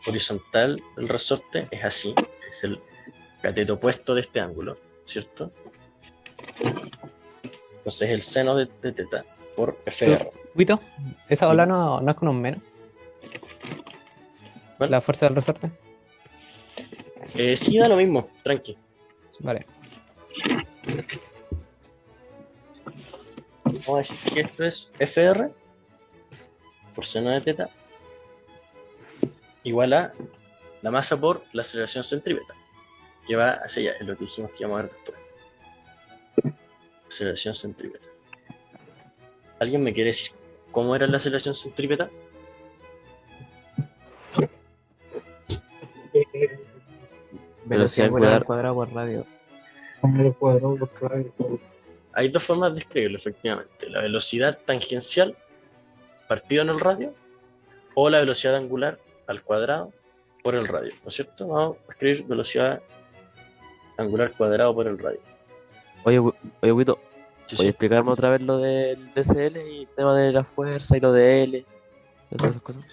Speaker 6: horizontal del resorte es así, es el cateto opuesto de este ángulo, ¿cierto? Entonces el seno de θ por FR.
Speaker 3: Vito, esa ola no es con un menos.
Speaker 6: ¿Cuál?
Speaker 3: La fuerza del resorte.
Speaker 6: Sí, da lo mismo, tranqui.
Speaker 3: Vale.
Speaker 6: Vamos a decir que esto es FR por seno de θ igual a la masa por la aceleración centrípeta, que va hacia allá, es lo que dijimos que íbamos a ver después. Aceleración centrípeta. ¿Alguien me quiere decir cómo era la aceleración centrípeta?
Speaker 1: Velocidad angular al cuadrado por radio.
Speaker 6: Hay dos formas de escribirlo, efectivamente. La velocidad tangencial partido en el radio o la velocidad angular al cuadrado por el radio, ¿no es cierto? Vamos a escribir velocidad angular cuadrado por el radio.
Speaker 4: Oye, Wito,
Speaker 6: Sí,
Speaker 4: ¿puedes
Speaker 6: sí.
Speaker 4: explicarme otra vez lo del DCL y el tema de la fuerza y lo de L? De todas esas cosas.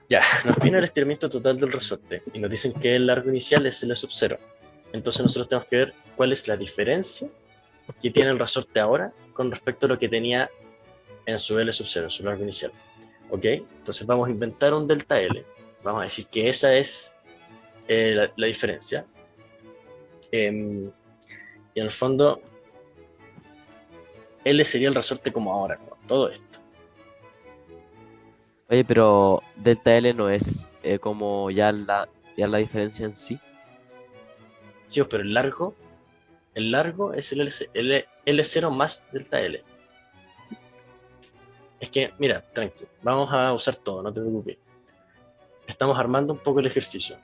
Speaker 6: Ya, nos viene el estiramiento total del resorte y nos dicen que el largo inicial es L sub 0. Entonces nosotros tenemos que ver cuál es la diferencia que tiene el resorte ahora con respecto a lo que tenía en su L sub 0, en su largo inicial. ¿Ok? Entonces vamos a inventar un delta L. Vamos a decir que esa es la diferencia. Y en el fondo, L sería el resorte como ahora, con todo esto.
Speaker 4: Oye, pero delta L no es como ya la diferencia en sí.
Speaker 6: Sí, pero el largo es el L0 más delta L. Es que, mira, tranquilo, vamos a usar todo, no te preocupes. Estamos armando un poco el ejercicio.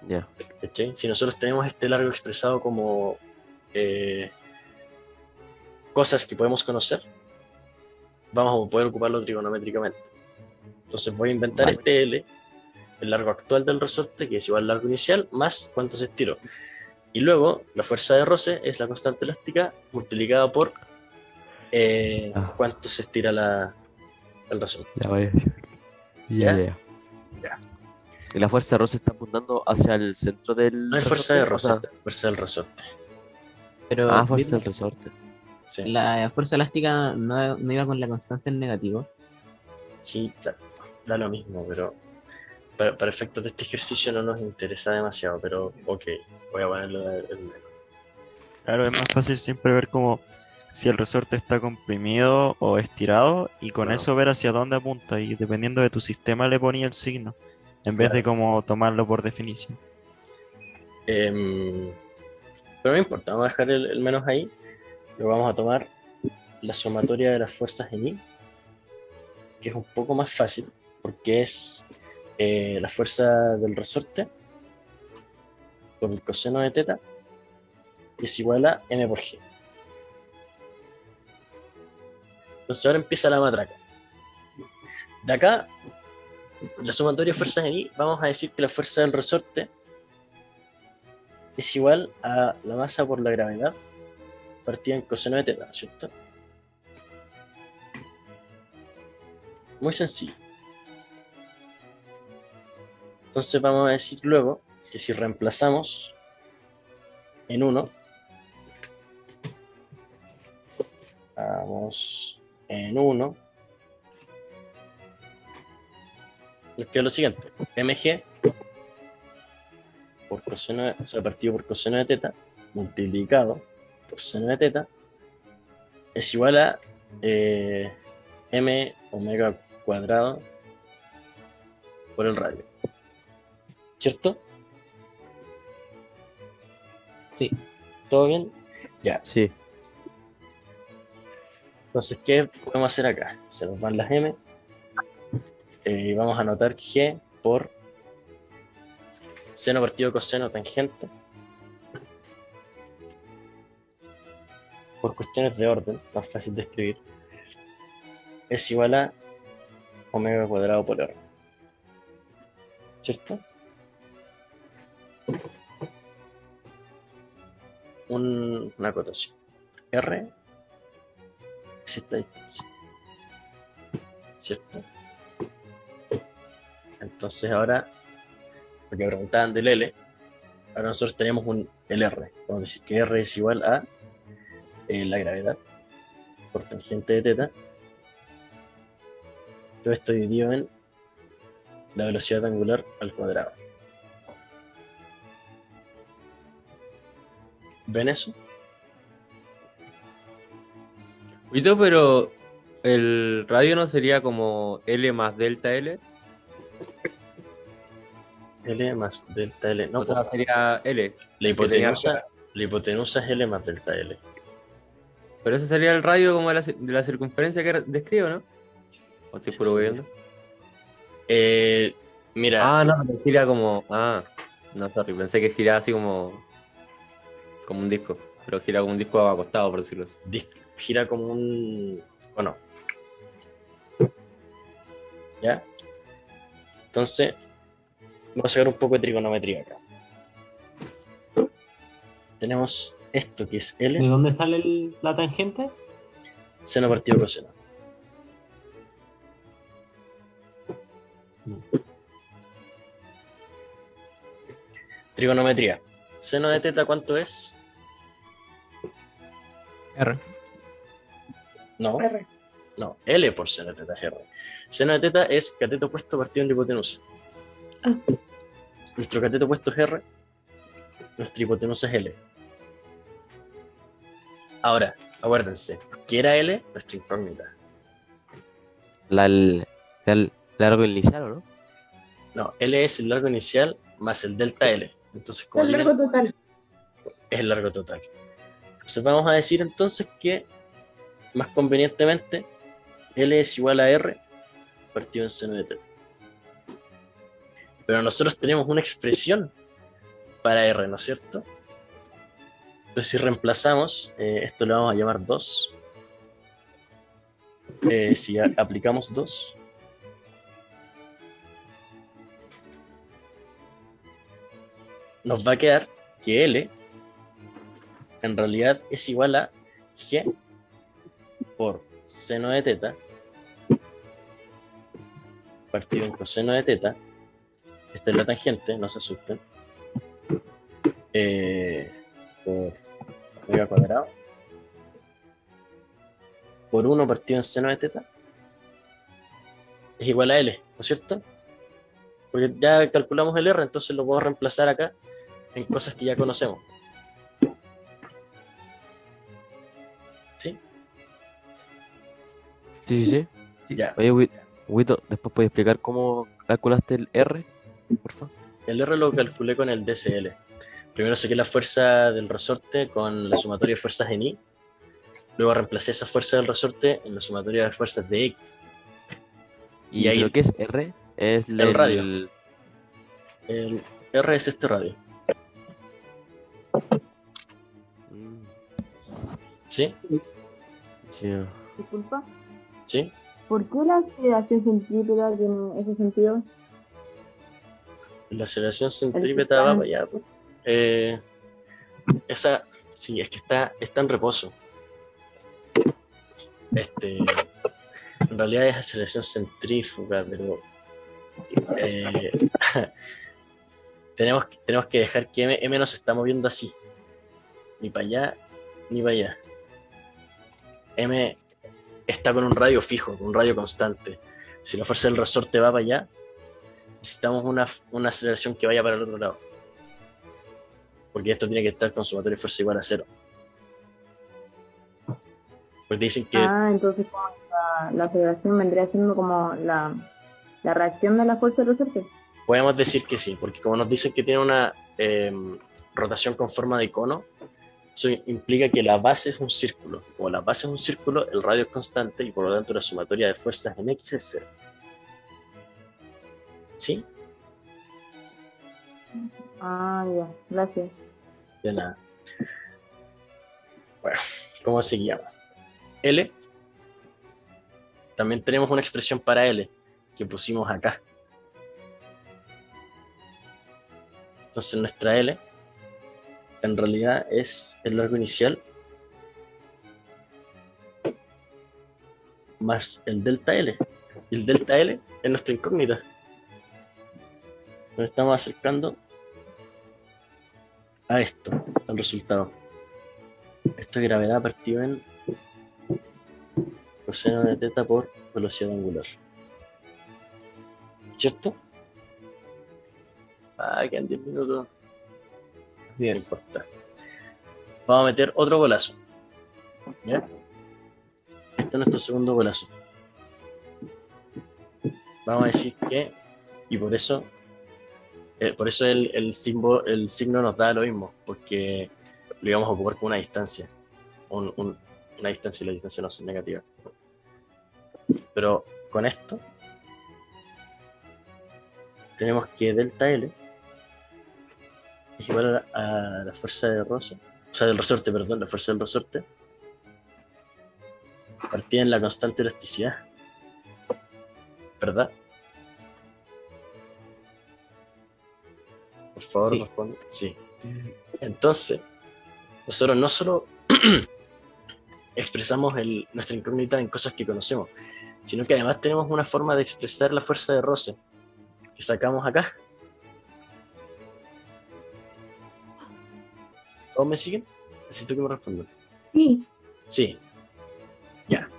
Speaker 4: Ya.
Speaker 6: ¿Cachai? Si nosotros tenemos este largo expresado como cosas que podemos conocer, vamos a poder ocuparlo trigonométricamente. Entonces voy a inventar
Speaker 4: Vale.
Speaker 6: este L, el largo actual del resorte, que es igual al largo inicial, más cuánto se estiró. Y luego, la fuerza de roce es la constante elástica multiplicada por cuánto se estira el resorte.
Speaker 4: Ya, vaya.
Speaker 6: ¿Ya?
Speaker 4: Ya.
Speaker 6: Ya.
Speaker 4: Y la fuerza de roce está apuntando hacia el centro del
Speaker 6: No es fuerza de
Speaker 4: resorte,
Speaker 6: roce, es fuerza del resorte.
Speaker 1: Pero
Speaker 4: fuerza
Speaker 1: Birdo,
Speaker 4: del resorte.
Speaker 6: Sí,
Speaker 1: la fuerza elástica no iba con la constante en negativo.
Speaker 6: sí, da lo mismo, pero para efectos de este ejercicio no nos interesa demasiado, pero ok, voy a ponerlo en menos.
Speaker 11: Claro, es más fácil siempre ver como si el resorte está comprimido o estirado y con
Speaker 6: Claro.
Speaker 11: eso ver hacia dónde apunta y dependiendo de tu sistema le ponía el signo en vez de
Speaker 6: Claro.
Speaker 11: como tomarlo por definición.
Speaker 6: Pero no importa, vamos a dejar el menos ahí. Luego vamos a tomar la sumatoria de las fuerzas en I, que es un poco más fácil, porque es la fuerza del resorte por el coseno de teta, que es igual a m por g. Entonces ahora empieza la matraca. De acá, la sumatoria de fuerzas en I, vamos a decir que la fuerza del resorte es igual a la masa por la gravedad partida en coseno de teta, ¿cierto? Muy sencillo. Entonces vamos a decir luego que si reemplazamos en 1, vamos en 1, nos queda lo siguiente: mg por coseno, o sea, partido por coseno de teta multiplicado por seno de teta es igual a m omega cuadrado por el radio. ¿Cierto?
Speaker 1: Sí.
Speaker 6: ¿Todo bien? Ya.
Speaker 4: Sí.
Speaker 6: Entonces, ¿qué podemos hacer acá? Se nos van las m y vamos a anotar g por seno partido coseno tangente por cuestiones de orden, más fácil de escribir, es igual a omega cuadrado por r. ¿Cierto? Una acotación. R es esta distancia. ¿Cierto? Entonces ahora, lo que preguntaban del L, ahora nosotros tenemos el R. Vamos a decir que R es igual a la gravedad por tangente de teta. Todo esto dividido en la velocidad angular al cuadrado. ¿Ven eso?
Speaker 10: Cuito, pero el radio no sería como L más delta L.
Speaker 6: L más delta L. No,
Speaker 10: O sea, sería L.
Speaker 6: la
Speaker 10: que tenía
Speaker 6: hipotenusa es L más delta L.
Speaker 10: Pero ese sería el radio como de la circunferencia que describo, ¿no? ¿O estoy puro viendo?
Speaker 6: Mira.
Speaker 10: No, gira como. No, sorry, pensé que giraba así como un disco. Pero gira como un disco acostado, por decirlo así.
Speaker 6: Gira como un. ¿O no? ¿Ya? Entonces, vamos a sacar un poco de trigonometría acá. Tenemos esto que es L.
Speaker 12: ¿De dónde sale la tangente?
Speaker 6: Seno partido coseno. Trigonometría. Seno de teta, ¿cuánto es?
Speaker 3: R.
Speaker 6: No,
Speaker 8: R.
Speaker 6: no, L por seno de teta es R. Seno de teta es cateto opuesto partido en la hipotenusa.
Speaker 8: Ah.
Speaker 6: Nuestro cateto opuesto es R, nuestra hipotenusa es L. Ahora, acuérdense, ¿qué era L? Nuestra incógnita.
Speaker 4: El largo inicial, ¿o no?
Speaker 6: No, L es el largo inicial más el delta L. Entonces, como
Speaker 8: El largo
Speaker 6: digo,
Speaker 8: total.
Speaker 6: es el largo total. Entonces vamos a decir entonces que, más convenientemente, L es igual a R partido en seno de teta. Pero nosotros tenemos una expresión para R, ¿no es cierto? Entonces si reemplazamos, esto le vamos a llamar 2. Si aplicamos 2, nos va a quedar que L en realidad es igual a G por seno de teta partido en coseno de teta. Esta es la tangente, no se asusten. Por omega cuadrado por 1 partido en seno de teta es igual a L, ¿no es cierto? Porque ya calculamos el R, entonces lo podemos reemplazar acá en cosas que ya conocemos. ¿Sí?
Speaker 4: Sí.
Speaker 6: Ya.
Speaker 4: Oye, Wito, ¿después puedes explicar cómo calculaste el R? Por favor.
Speaker 6: El R lo calculé con el DCL. Primero saqué la fuerza del resorte con la sumatoria de fuerzas en Y. Luego reemplacé esa fuerza del resorte en la sumatoria de fuerzas de X.
Speaker 4: ¿Y
Speaker 6: ahí
Speaker 4: lo que es R? Es
Speaker 6: el radio. El R es este radio. ¿Sí?
Speaker 4: Yeah.
Speaker 8: Disculpa.
Speaker 6: ¿Sí?
Speaker 8: ¿Por qué la aceleración centrípeta tiene ese sentido?
Speaker 6: La aceleración centrípeta va para allá. Esa, sí, es que está en reposo. En realidad es aceleración centrífuga, pero tenemos que dejar que M no se está moviendo así. Ni para allá, ni para allá. M está con un radio fijo, con un radio constante. Si la fuerza del resorte va para allá, necesitamos una aceleración que vaya para el otro lado. Porque esto tiene que estar con sumatoria de fuerza igual a 0. Porque dicen que...
Speaker 8: entonces como la aceleración vendría siendo como la reacción de la fuerza del resorte.
Speaker 6: Podemos decir que sí, porque como nos dicen que tiene una rotación con forma de cono, eso implica que la base es un círculo. Como la base es un círculo, el radio es constante y por lo tanto la sumatoria de fuerzas en X es 0. ¿Sí?
Speaker 8: Ya, gracias.
Speaker 6: De nada. Bueno, ¿cómo seguíamos? L. También tenemos una expresión para L que pusimos acá. Entonces nuestra L en realidad es el largo inicial más el delta L. Y el delta L es nuestra incógnita. Nos estamos acercando a esto, al resultado. Esto es gravedad partido en coseno de teta por velocidad angular. ¿Cierto? Quedan 10 minutos.
Speaker 1: Así es.
Speaker 6: No importa. Vamos a meter otro golazo. ¿Ya? Este es nuestro segundo golazo. Vamos a decir que, y por eso el signo nos da lo mismo, porque lo íbamos a ocupar con una distancia. Una distancia y la distancia no es negativa. Pero con esto tenemos que delta L es igual a la fuerza de roce, o sea, del resorte, perdón, la fuerza del resorte partida en la constante elasticidad, ¿verdad? Por favor,
Speaker 1: Sí.
Speaker 6: responde. Sí. Entonces, nosotros no solo expresamos nuestra incógnita en cosas que conocemos, sino que además tenemos una forma de expresar la fuerza de roce que sacamos acá. ¿Todos me siguen? Necesito que me respondan.
Speaker 8: Sí.
Speaker 6: Sí. Ya.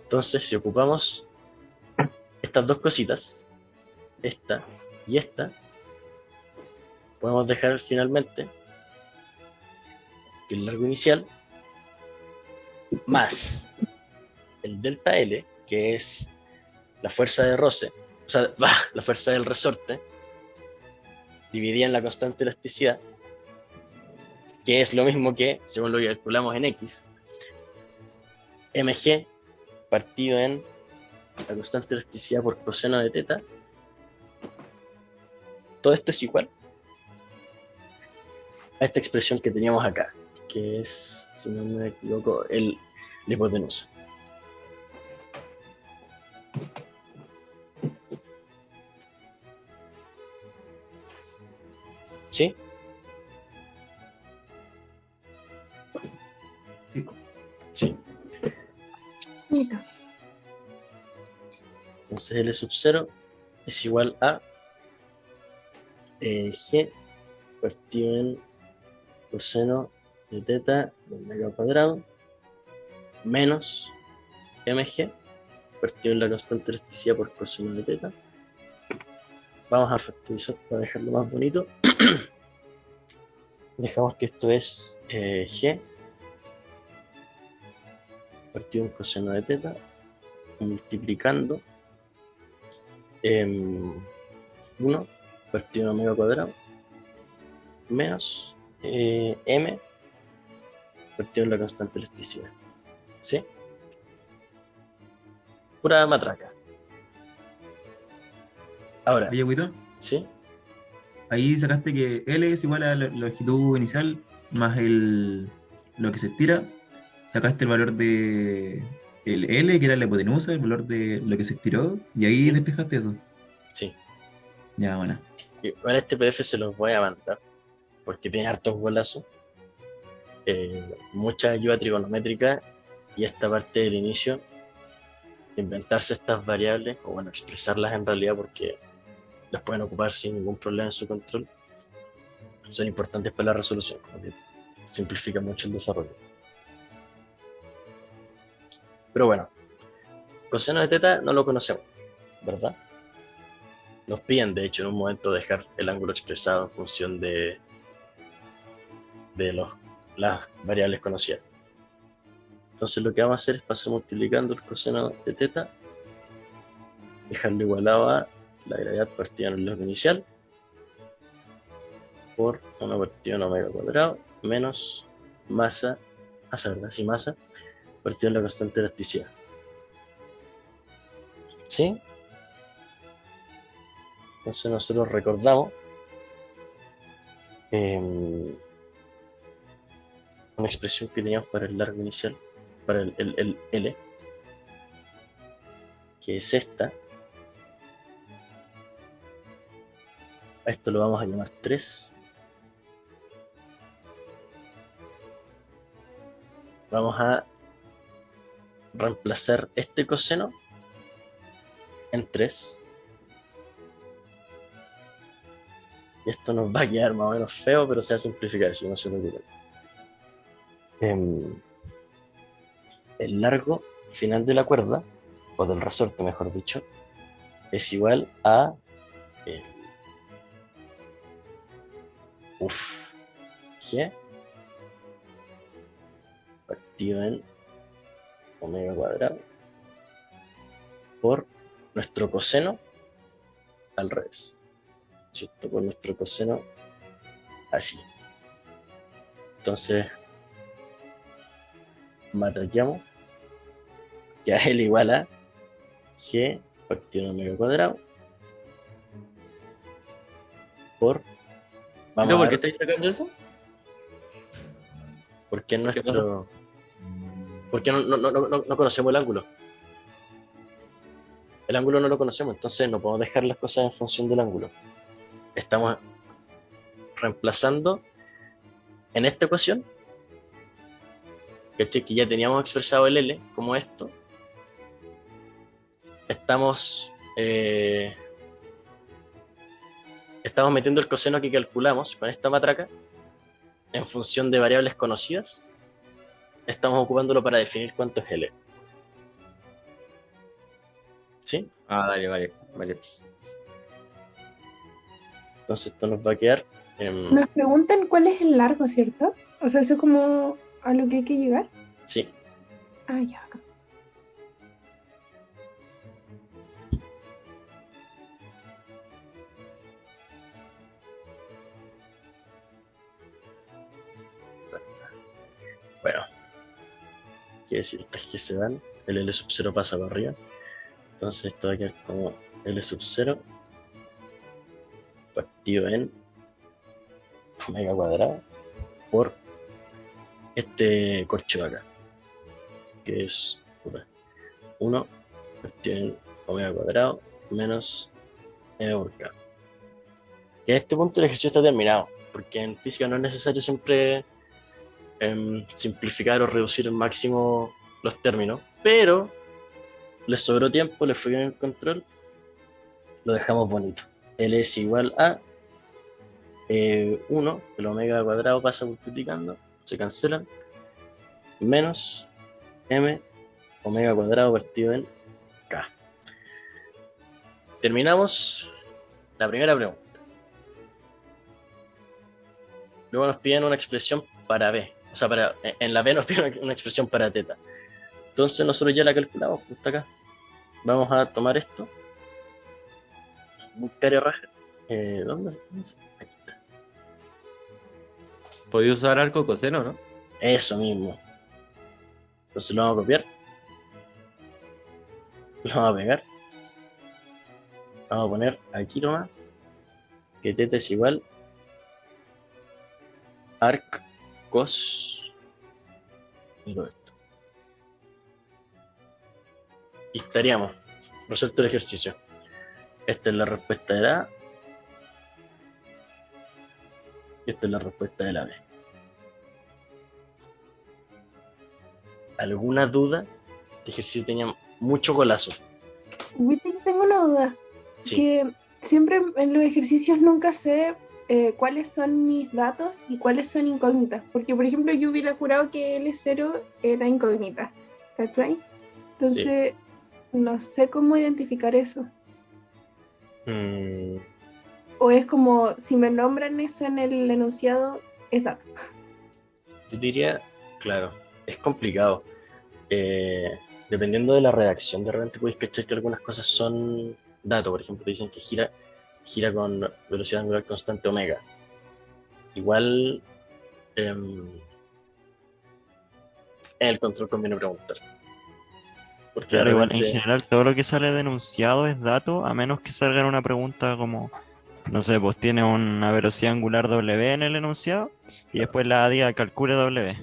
Speaker 6: Entonces, si ocupamos estas dos cositas, esta y esta, podemos dejar finalmente que el largo inicial más el delta L, que es la fuerza de roce, o sea, la fuerza del resorte, dividida en la constante elasticidad, que es lo mismo que, según lo que calculamos en X, mg partido en la constante elasticidad por coseno de teta. Todo esto es igual a esta expresión que teníamos acá, que es, si no me equivoco, la hipotenusa. ¿Sí?
Speaker 13: Sí.
Speaker 6: Sí.
Speaker 8: Bonito.
Speaker 6: Entonces L sub 0 es igual a G partido en coseno de teta del omega cuadrado menos mg partido en la constante elasticidad por coseno de teta. Vamos a factorizar para dejarlo más bonito. Dejamos que esto es G partido en coseno de teta multiplicando 1 partido en omega cuadrado menos m partido en la constante elasticidad. ¿Sí? Pura matraca. Ahora.
Speaker 13: Oye, Guido,
Speaker 6: ¿Sí?
Speaker 13: ahí sacaste que L es igual a la longitud inicial más lo que se estira. Sacaste el valor de el L, que era la hipotenusa, el valor de lo que se estiró, y ahí
Speaker 6: Sí.
Speaker 13: despejaste eso.
Speaker 6: Sí.
Speaker 13: Ya, bueno.
Speaker 6: Y ahora este PDF se los voy a mandar porque tiene hartos golazos, mucha ayuda trigonométrica y esta parte del inicio de inventarse estas variables, o bueno, expresarlas en realidad porque las pueden ocupar sin ningún problema en su control, son importantes para la resolución, como que simplifica mucho el desarrollo. Pero bueno, coseno de teta no lo conocemos, ¿verdad? Nos piden, de hecho, en un momento dejar el ángulo expresado en función de las variables conocidas. Entonces lo que vamos a hacer es pasar multiplicando el coseno de teta, dejarlo igualado a la gravedad partida en el log inicial por 1 partido en omega cuadrado menos masa, ¿verdad? Sí, masa partido en la constante de elasticidad. ¿Sí? Entonces nosotros recordamos una expresión que teníamos para el largo inicial, para el L, que es esta. A esto lo vamos a llamar 3. Vamos a reemplazar este coseno en 3. Y esto nos va a quedar más o menos feo, pero se va a simplificar, si no se preocupen. El largo final de la cuerda, o del resorte mejor dicho, es igual a G partido en omega cuadrado por nuestro coseno al revés, ¿cierto? Por nuestro coseno así. Entonces matraqueamos, ya L igual a G partido en omega cuadrado por...
Speaker 10: ¿Por qué estáis sacando eso?
Speaker 6: Porque es nuestro... Porque no conocemos el ángulo. El ángulo no lo conocemos, entonces no podemos dejar las cosas en función del ángulo. Estamos reemplazando en esta ecuación, ¿cachai? Que ya teníamos expresado el L como esto. Estamos metiendo el coseno que calculamos con esta matraca en función de variables conocidas, estamos ocupándolo para definir cuánto es L. ¿Sí?
Speaker 10: Vale.
Speaker 6: Entonces esto nos va a quedar
Speaker 14: Nos preguntan cuál es el largo, ¿cierto? O sea, eso es como a lo que hay que llegar.
Speaker 6: sí.
Speaker 14: Ah, ya.
Speaker 6: Bueno, quiere decir estas que se van, el L sub 0 pasa para arriba. Entonces esto va a quedar como L sub 0 partido en omega cuadrado por este corcho de acá, que es 1 partido en omega cuadrado menos m por k. Que a este punto el ejercicio está terminado, porque en física no es necesario siempre simplificar o reducir al máximo los términos, pero les sobró tiempo, les fue bien el control, lo dejamos bonito. L es igual a 1, el omega cuadrado pasa multiplicando, se cancelan, menos m omega cuadrado partido en k. Terminamos la primera pregunta. Luego nos piden una expresión para b. O sea, en la b nos piden una expresión para teta. Entonces nosotros ya la calculamos, pues está acá. Vamos a tomar esto. Un caro raja. ¿Dónde es? Aquí está.
Speaker 10: Podía usar arco coseno, ¿no?
Speaker 6: Eso mismo. Entonces lo vamos a copiar. Lo vamos a pegar. Vamos a poner aquí nomás que teta es igual arc cos y todo esto. Y estaríamos resuelto el ejercicio. Esta es la respuesta de la A y esta es la respuesta de la B. ¿Alguna duda? Este ejercicio tenía mucho golazo.
Speaker 14: Tengo una duda.
Speaker 6: Sí.
Speaker 14: Que siempre en los ejercicios nunca sé cuáles son mis datos y cuáles son incógnitas. Porque, por ejemplo, yo hubiera jurado que L0 era incógnita. ¿Cachai? Entonces, no sé cómo identificar eso. O es como, si me nombran eso en el enunciado, es dato.
Speaker 6: Yo diría, claro, es complicado. Dependiendo de la redacción, de repente podéis cachar que algunas cosas son datos. Por ejemplo, dicen que gira con velocidad angular constante omega. Igual en el control conviene preguntar. Porque
Speaker 11: Claro, igual en
Speaker 6: realmente-
Speaker 11: general todo lo que sale denunciado es dato, a menos que salga en una pregunta como, no sé, pues tiene una velocidad angular W en el enunciado y después la diga calcule W.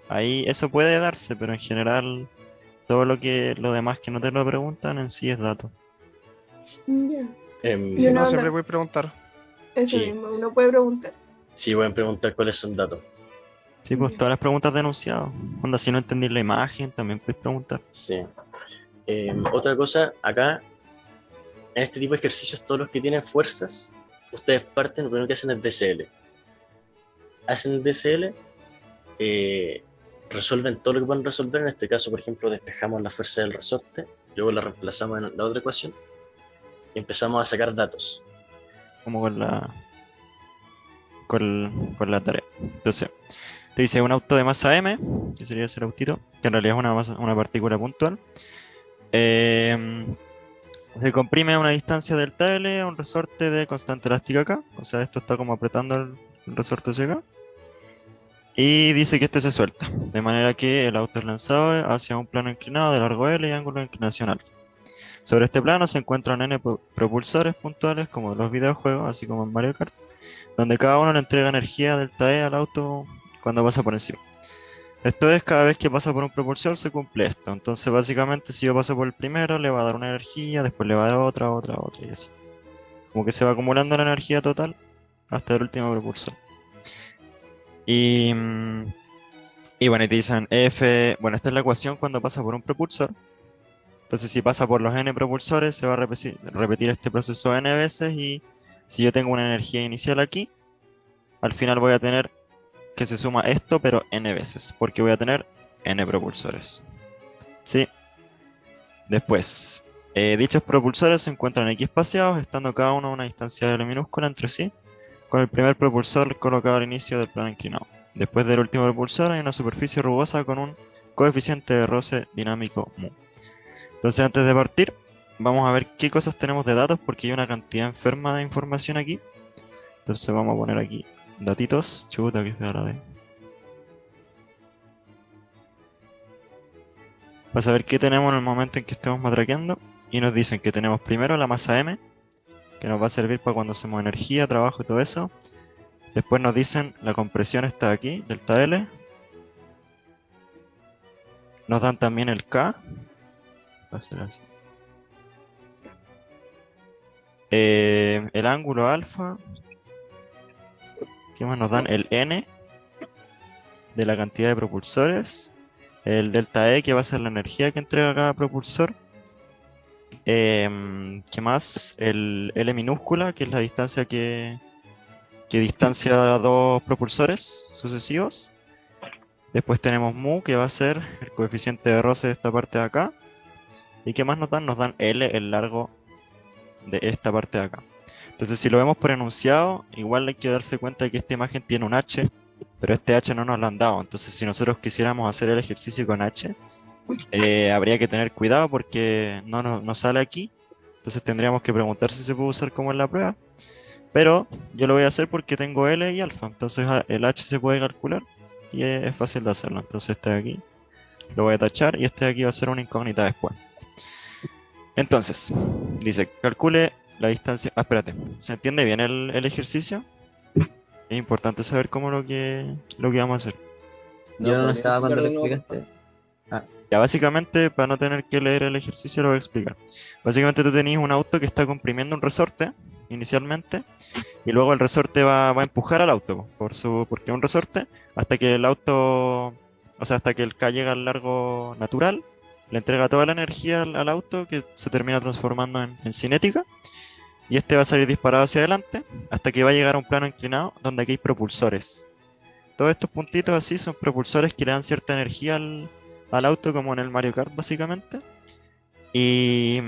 Speaker 11: Ahí eso puede darse, pero en general todo lo demás que no te lo preguntan en sí es dato.
Speaker 14: Ya.
Speaker 6: em,
Speaker 2: Si no,
Speaker 14: no,
Speaker 2: siempre
Speaker 14: no.
Speaker 2: voy a preguntar.
Speaker 14: Eso
Speaker 6: Sí.
Speaker 14: mismo, uno puede preguntar.
Speaker 6: sí, pueden preguntar cuáles son datos.
Speaker 11: Sí, pues todas las preguntas denunciadas. Onda, si no entendís la imagen, también puedes preguntar.
Speaker 6: Sí. Otra cosa, acá, en este tipo de ejercicios, todos los que tienen fuerzas, ustedes parten, lo primero que hacen es DCL. Hacen el DCL, resuelven todo lo que pueden resolver. En este caso, por ejemplo, despejamos la fuerza del resorte, luego la reemplazamos en la otra ecuación y empezamos a sacar datos.
Speaker 11: Como con la tarea. Entonces, te dice un auto de masa m, que sería ese autito, que en realidad es una partícula puntual. Se comprime a una distancia delta L a un resorte de constante elástica acá. O sea, esto está como apretando el resorte hacia acá. Y dice que este se suelta, de manera que el auto es lanzado hacia un plano inclinado de largo L y ángulo de inclinación alfa. Sobre este plano se encuentran n propulsores puntuales como en los videojuegos, así como en Mario Kart, donde cada uno le entrega energía delta E al auto cuando pasa por encima. Esto es, cada vez que pasa por un propulsor se cumple esto. Entonces básicamente si yo paso por el primero le va a dar una energía, después le va a dar otra y así. Como que se va acumulando la energía total hasta el último propulsor. Y bueno, y te dicen F, bueno, esta es la ecuación cuando pasa por un propulsor. Entonces si pasa por los n propulsores se va a repetir este proceso n veces, y si yo tengo una energía inicial aquí, al final voy a tener que se suma esto, pero n veces, porque voy a tener n propulsores. ¿Sí? Después, dichos propulsores se encuentran equiespaciados, estando cada uno a una distancia L minúscula entre sí, con el primer propulsor colocado al inicio del plano inclinado. Después del último propulsor hay una superficie rugosa con un coeficiente de roce dinámico mu. Entonces, antes de partir, vamos a ver qué cosas tenemos de datos, porque hay una cantidad enferma de información aquí. Entonces vamos a poner aquí datitos. Chuta, que fea la de. Para saber qué tenemos en el momento en que estemos matraqueando. Y nos dicen que tenemos primero la masa M, que nos va a servir para cuando hacemos energía, trabajo y todo eso. Después nos dicen la compresión está aquí, delta L. Nos dan también el K. Va a ser así. El ángulo alfa. ¿Qué más nos dan? El N de la cantidad de propulsores. El delta E, que va a ser la energía que entrega cada propulsor. ¿Qué más? El L minúscula, que es la distancia que distancia a dos propulsores sucesivos. Después tenemos mu, que va a ser el coeficiente de roce de esta parte de acá. ¿Y qué más nos dan? Nos dan L, el largo de esta parte de acá. Entonces, si lo vemos por enunciado, igual hay que darse cuenta de que esta imagen tiene un H, pero este H no nos lo han dado. Entonces, si nosotros quisiéramos hacer el ejercicio con H, habría que tener cuidado porque no sale aquí. Entonces tendríamos que preguntar si se puede usar como en la prueba. Pero yo lo voy a hacer porque tengo L y alfa. Entonces el H se puede calcular y es fácil de hacerlo. Entonces este de aquí lo voy a tachar y este de aquí va a ser una incógnita después. Entonces, dice, calcule la distancia. Ah, espérate, ¿se entiende bien el ejercicio? Es importante saber cómo lo que vamos a hacer.
Speaker 1: Yo no estaba cuando lo explicaste.
Speaker 11: Ya, básicamente, para no tener que leer el ejercicio, lo voy a explicar. Básicamente tú tenés un auto que está comprimiendo un resorte inicialmente y luego el resorte va a empujar al auto porque es un resorte hasta que el auto, o sea, hasta que el K llega al largo natural, le entrega toda la energía al auto que se termina transformando en cinética y este va a salir disparado hacia adelante hasta que va a llegar a un plano inclinado donde aquí hay propulsores. Todos estos puntitos así son propulsores que le dan cierta energía al auto, como en el Mario Kart básicamente. Y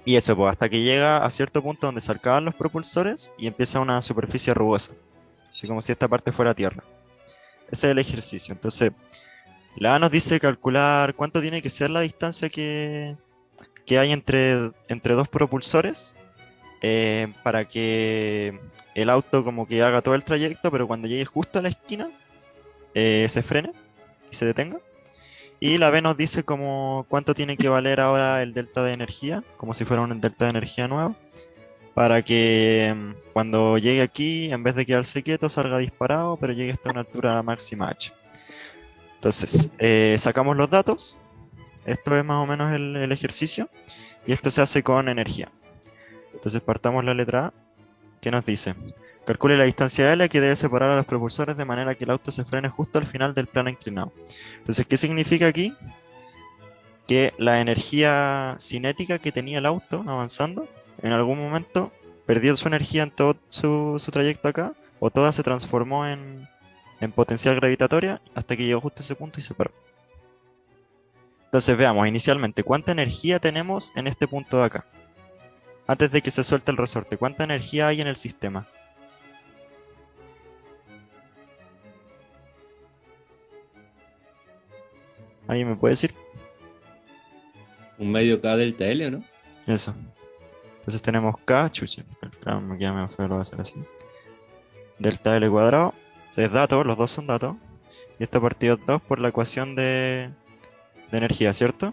Speaker 11: eso, pues, hasta que llega a cierto punto donde se acaban los propulsores y empieza una superficie rugosa, así como si esta parte fuera tierra. Ese es el ejercicio. Entonces, la A nos dice calcular cuánto tiene que ser la distancia que hay entre dos propulsores para que el auto como que haga todo el trayecto, pero cuando llegue justo a la esquina se frene y se detenga. Y la B nos dice como cuánto tiene que valer ahora el delta de energía, como si fuera un delta de energía nuevo, para que cuando llegue aquí, en vez de quedarse quieto, salga disparado, pero llegue hasta una altura máxima H. Entonces, sacamos los datos. Esto es más o menos el ejercicio. Y esto se hace con energía. Entonces partamos la letra A, que nos dice: calcule la distancia L que debe separar a los propulsores de manera que el auto se frene justo al final del plano inclinado. Entonces, ¿qué significa aquí? Que la energía cinética que tenía el auto avanzando, en algún momento perdió su energía en todo su trayecto acá, o toda se transformó en potencial gravitatoria hasta que llegó justo a ese punto y se paró. Entonces veamos inicialmente cuánta energía tenemos en este punto de acá. Antes de que se suelte el resorte, ¿cuánta energía hay en el sistema? ¿Alguien me puede decir?
Speaker 10: Un medio K delta L, ¿no?
Speaker 11: Eso. Entonces tenemos K, chucha, K me queda medio feo, lo voy a hacer así. Delta L cuadrado, es datos, los dos son datos. Y esto partido 2 por la ecuación de energía, ¿cierto?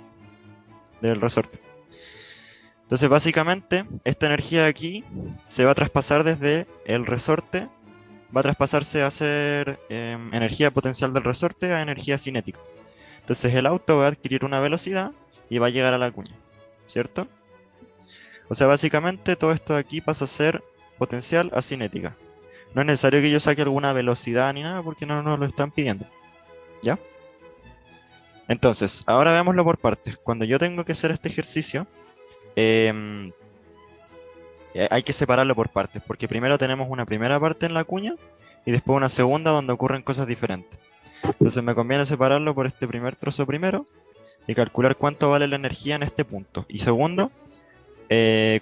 Speaker 11: Del resorte. Entonces básicamente esta energía de aquí se va a traspasar desde el resorte, va a traspasarse a ser energía potencial del resorte a energía cinética. Entonces el auto va a adquirir una velocidad y va a llegar a la cuña, ¿cierto? O sea, básicamente todo esto de aquí pasa a ser potencial a cinética. No es necesario que yo saque alguna velocidad ni nada porque no nos lo están pidiendo, ¿ya? Entonces, ahora veámoslo por partes. Cuando yo tengo que hacer este ejercicio, hay que separarlo por partes, porque primero tenemos una primera parte en la cuña y después una segunda donde ocurren cosas diferentes. Entonces me conviene separarlo por este primer trozo primero y calcular cuánto vale la energía en este punto. Y segundo,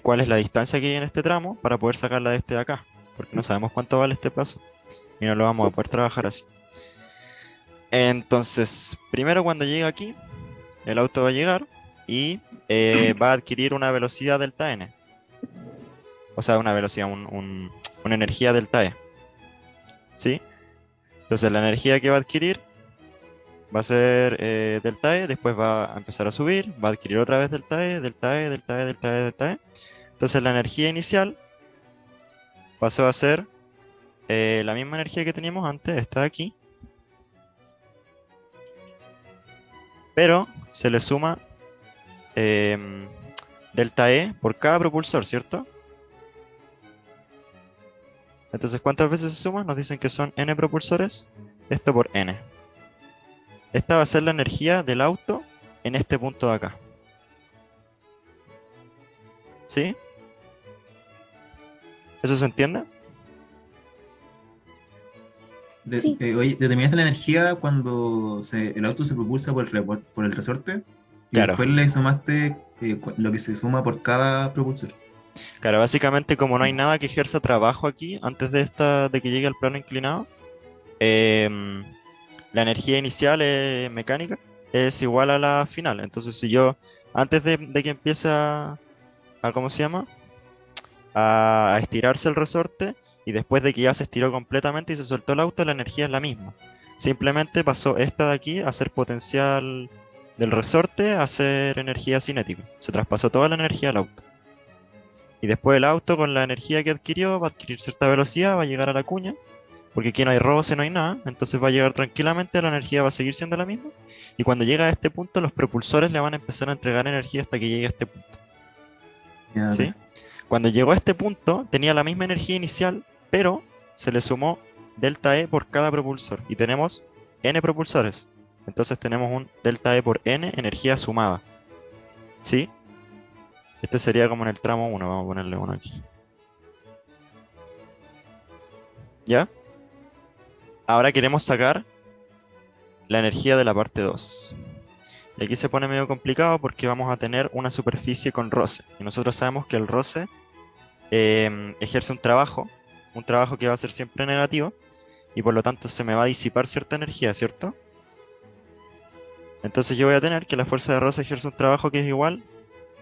Speaker 11: cuál es la distancia que hay en este tramo para poder sacarla de este de acá, porque no sabemos cuánto vale este paso y no lo vamos a poder trabajar así. Entonces, primero cuando llegue aquí, el auto va a llegar y va a adquirir una velocidad delta n. O sea, una velocidad, una energía delta E. ¿Sí? Entonces la energía que va a adquirir va a ser delta E, después va a empezar a subir, va a adquirir otra vez delta E, delta E, delta E, delta E, delta E. Entonces la energía inicial pasó a ser la misma energía que teníamos antes, esta de aquí, pero se le suma delta E por cada propulsor, ¿cierto? Entonces, ¿cuántas veces se suma? Nos dicen que son n propulsores, esto por n. Esta va a ser la energía del auto en este punto de acá. ¿Sí? ¿Eso se entiende?
Speaker 14: Sí.
Speaker 13: Oye, determinaste la energía cuando el auto se propulsa por el resorte y
Speaker 11: Claro.
Speaker 13: después le sumaste lo que se suma por cada propulsor.
Speaker 11: Claro, básicamente como no hay nada que ejerza trabajo aquí antes de que llegue al plano inclinado, la energía inicial mecánica es igual a la final. Entonces si yo, antes de que empiece ¿cómo se llama? A estirarse el resorte y después de que ya se estiró completamente y se soltó el auto, la energía es la misma. Simplemente pasó esta de aquí a ser potencial del resorte a ser energía cinética. Se traspasó toda la energía al auto. Y después el auto con la energía que adquirió va a adquirir cierta velocidad, va a llegar a la cuña, porque aquí no hay roce, no hay nada, entonces va a llegar tranquilamente, la energía va a seguir siendo la misma, y cuando llega a este punto los propulsores le van a empezar a entregar energía hasta que llegue a este punto.
Speaker 13: Ya,
Speaker 11: ¿Sí? Cuando llegó a este punto tenía la misma energía inicial, pero se le sumó delta E por cada propulsor, y tenemos n propulsores, entonces tenemos un delta E por n energía sumada. ¿Sí? Este sería como en el tramo 1, vamos a ponerle uno aquí. ¿Ya? Ahora queremos sacar la energía de la parte 2. Y aquí se pone medio complicado porque vamos a tener una superficie con roce. Y nosotros sabemos que el roce ejerce un trabajo que va a ser siempre negativo, y por lo tanto se me va a disipar cierta energía, ¿cierto? Entonces yo voy a tener que la fuerza de roce ejerce un trabajo que es igual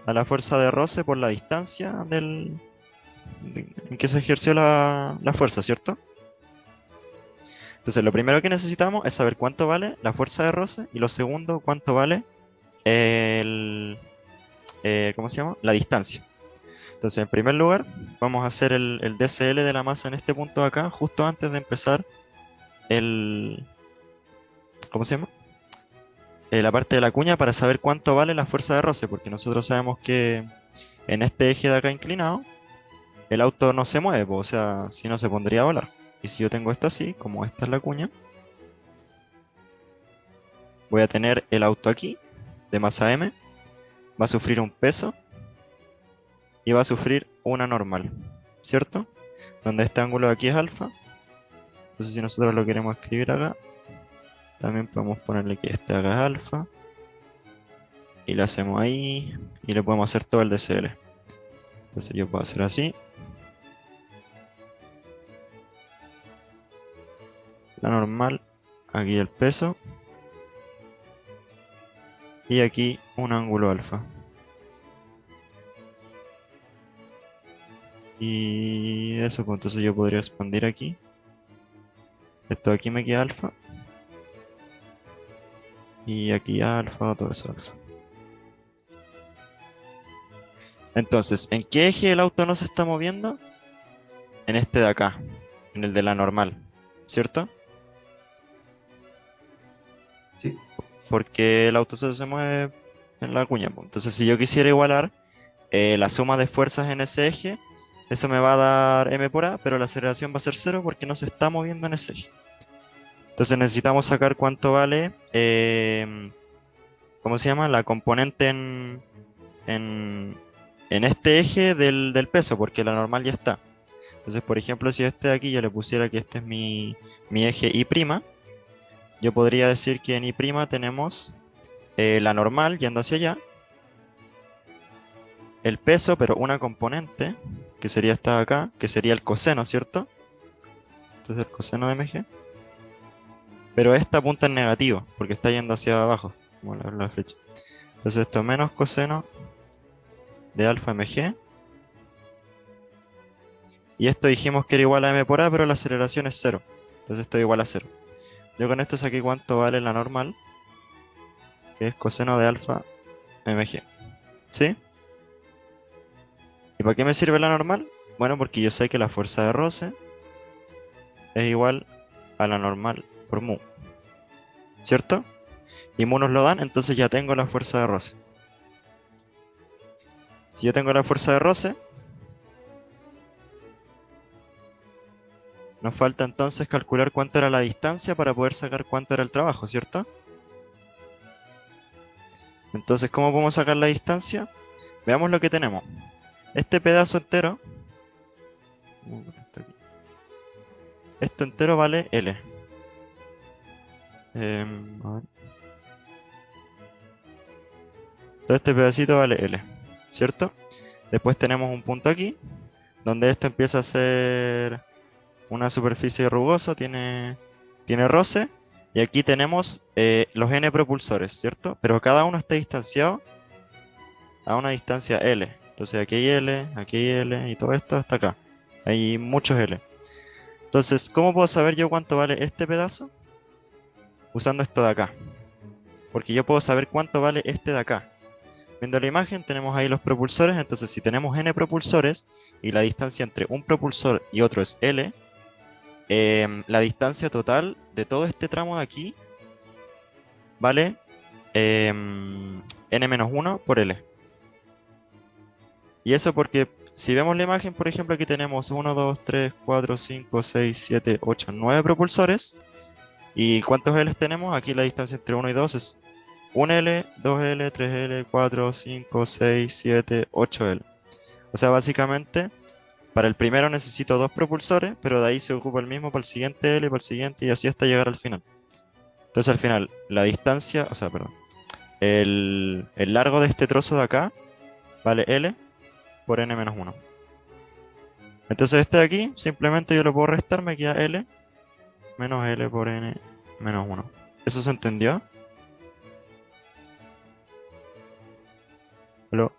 Speaker 11: a la fuerza de roce por la distancia en que se ejerció la fuerza, ¿cierto? Entonces lo primero que necesitamos es saber cuánto vale la fuerza de roce, y lo segundo, cuánto vale ¿cómo se llama? La distancia. Entonces en primer lugar vamos a hacer el DCL de la masa en este punto de acá, justo antes de empezar ¿cómo se llama? La parte de la cuña, para saber cuánto vale la fuerza de roce, porque nosotros sabemos que en este eje de acá inclinado el auto no se mueve, o sea, si no se pondría a volar. Y si yo tengo esto así, como esta es la cuña, voy a tener el auto aquí de masa M, va a sufrir un peso y va a sufrir una normal, ¿cierto? Donde este ángulo de aquí es alfa. Entonces si nosotros lo queremos escribir acá, también podemos ponerle que este acá es alfa, y lo hacemos ahí, y le podemos hacer todo el DCL. Entonces yo puedo hacer así. La normal, aquí el peso, y aquí un ángulo alfa. Y eso, pues entonces yo podría expandir aquí. Esto aquí me queda alfa. Y aquí alfa, todo eso alfa. Entonces, ¿en qué eje el auto no se está moviendo? En este de acá, en el de la normal, ¿cierto?
Speaker 13: Sí.
Speaker 11: Porque el auto se mueve en la cuña, pues. Entonces, si yo quisiera igualar la suma de fuerzas en ese eje, eso me va a dar m por a, pero la aceleración va a ser 0 porque no se está moviendo en ese eje. Entonces necesitamos sacar cuánto vale, ¿cómo se llama? La componente en este eje del peso, porque la normal ya está. Entonces, por ejemplo, si a este de aquí yo le pusiera que este es mi eje Y', yo podría decir que en Y' tenemos la normal yendo hacia allá, el peso, pero una componente, que sería esta de acá, que sería el coseno, ¿cierto? Entonces el coseno de MG. Pero esta apunta en negativo, porque está yendo hacia abajo, como la flecha. Entonces esto es menos coseno de alfa MG. Y esto dijimos que era igual a M por A, pero la aceleración es 0. Entonces esto es igual a 0. Yo con esto saqué cuánto vale la normal, que es coseno de alfa MG. ¿Sí? ¿Y para qué me sirve la normal? Bueno, porque yo sé que la fuerza de roce es igual a la normal por mu. ¿Cierto? Y mu nos lo dan, entonces ya tengo la fuerza de roce. Si yo tengo la fuerza de roce, nos falta entonces calcular cuánto era la distancia para poder sacar cuánto era el trabajo, ¿cierto? Entonces, ¿cómo podemos sacar la distancia? Veamos lo que tenemos. Este pedazo entero, esto entero vale L. A ver. Todo este pedacito vale L, ¿cierto? Después tenemos un punto aquí, donde esto empieza a ser una superficie rugosa, tiene roce, y aquí tenemos los n propulsores, ¿cierto? Pero cada uno está distanciado a una distancia L. Entonces aquí hay L, y todo esto hasta acá. Hay muchos L. Entonces, ¿cómo puedo saber yo cuánto vale este pedazo? Usando esto de acá. Porque yo puedo saber cuánto vale este de acá. Viendo la imagen, tenemos ahí los propulsores. Entonces, si tenemos n propulsores y la distancia entre un propulsor y otro es L, la distancia total de todo este tramo de aquí vale n-1 por L. Y eso porque si vemos la imagen, por ejemplo, aquí tenemos 1, 2, 3, 4, 5, 6, 7, 8, 9 propulsores. ¿Y cuántos L tenemos? Aquí la distancia entre 1 y 2 es 1L, 2L, 3L, 4, 5, 6, 7, 8L. O sea, básicamente, para el primero necesito 2 propulsores, pero de ahí se ocupa el mismo para el siguiente L, para el siguiente, y así hasta llegar al final. Entonces al final, la distancia, o sea, perdón, el largo de este trozo de acá vale L por n-1. Entonces este de aquí, simplemente yo lo puedo restar, me queda L menos L por n-1. ¿Eso se entendió? ¿Aló?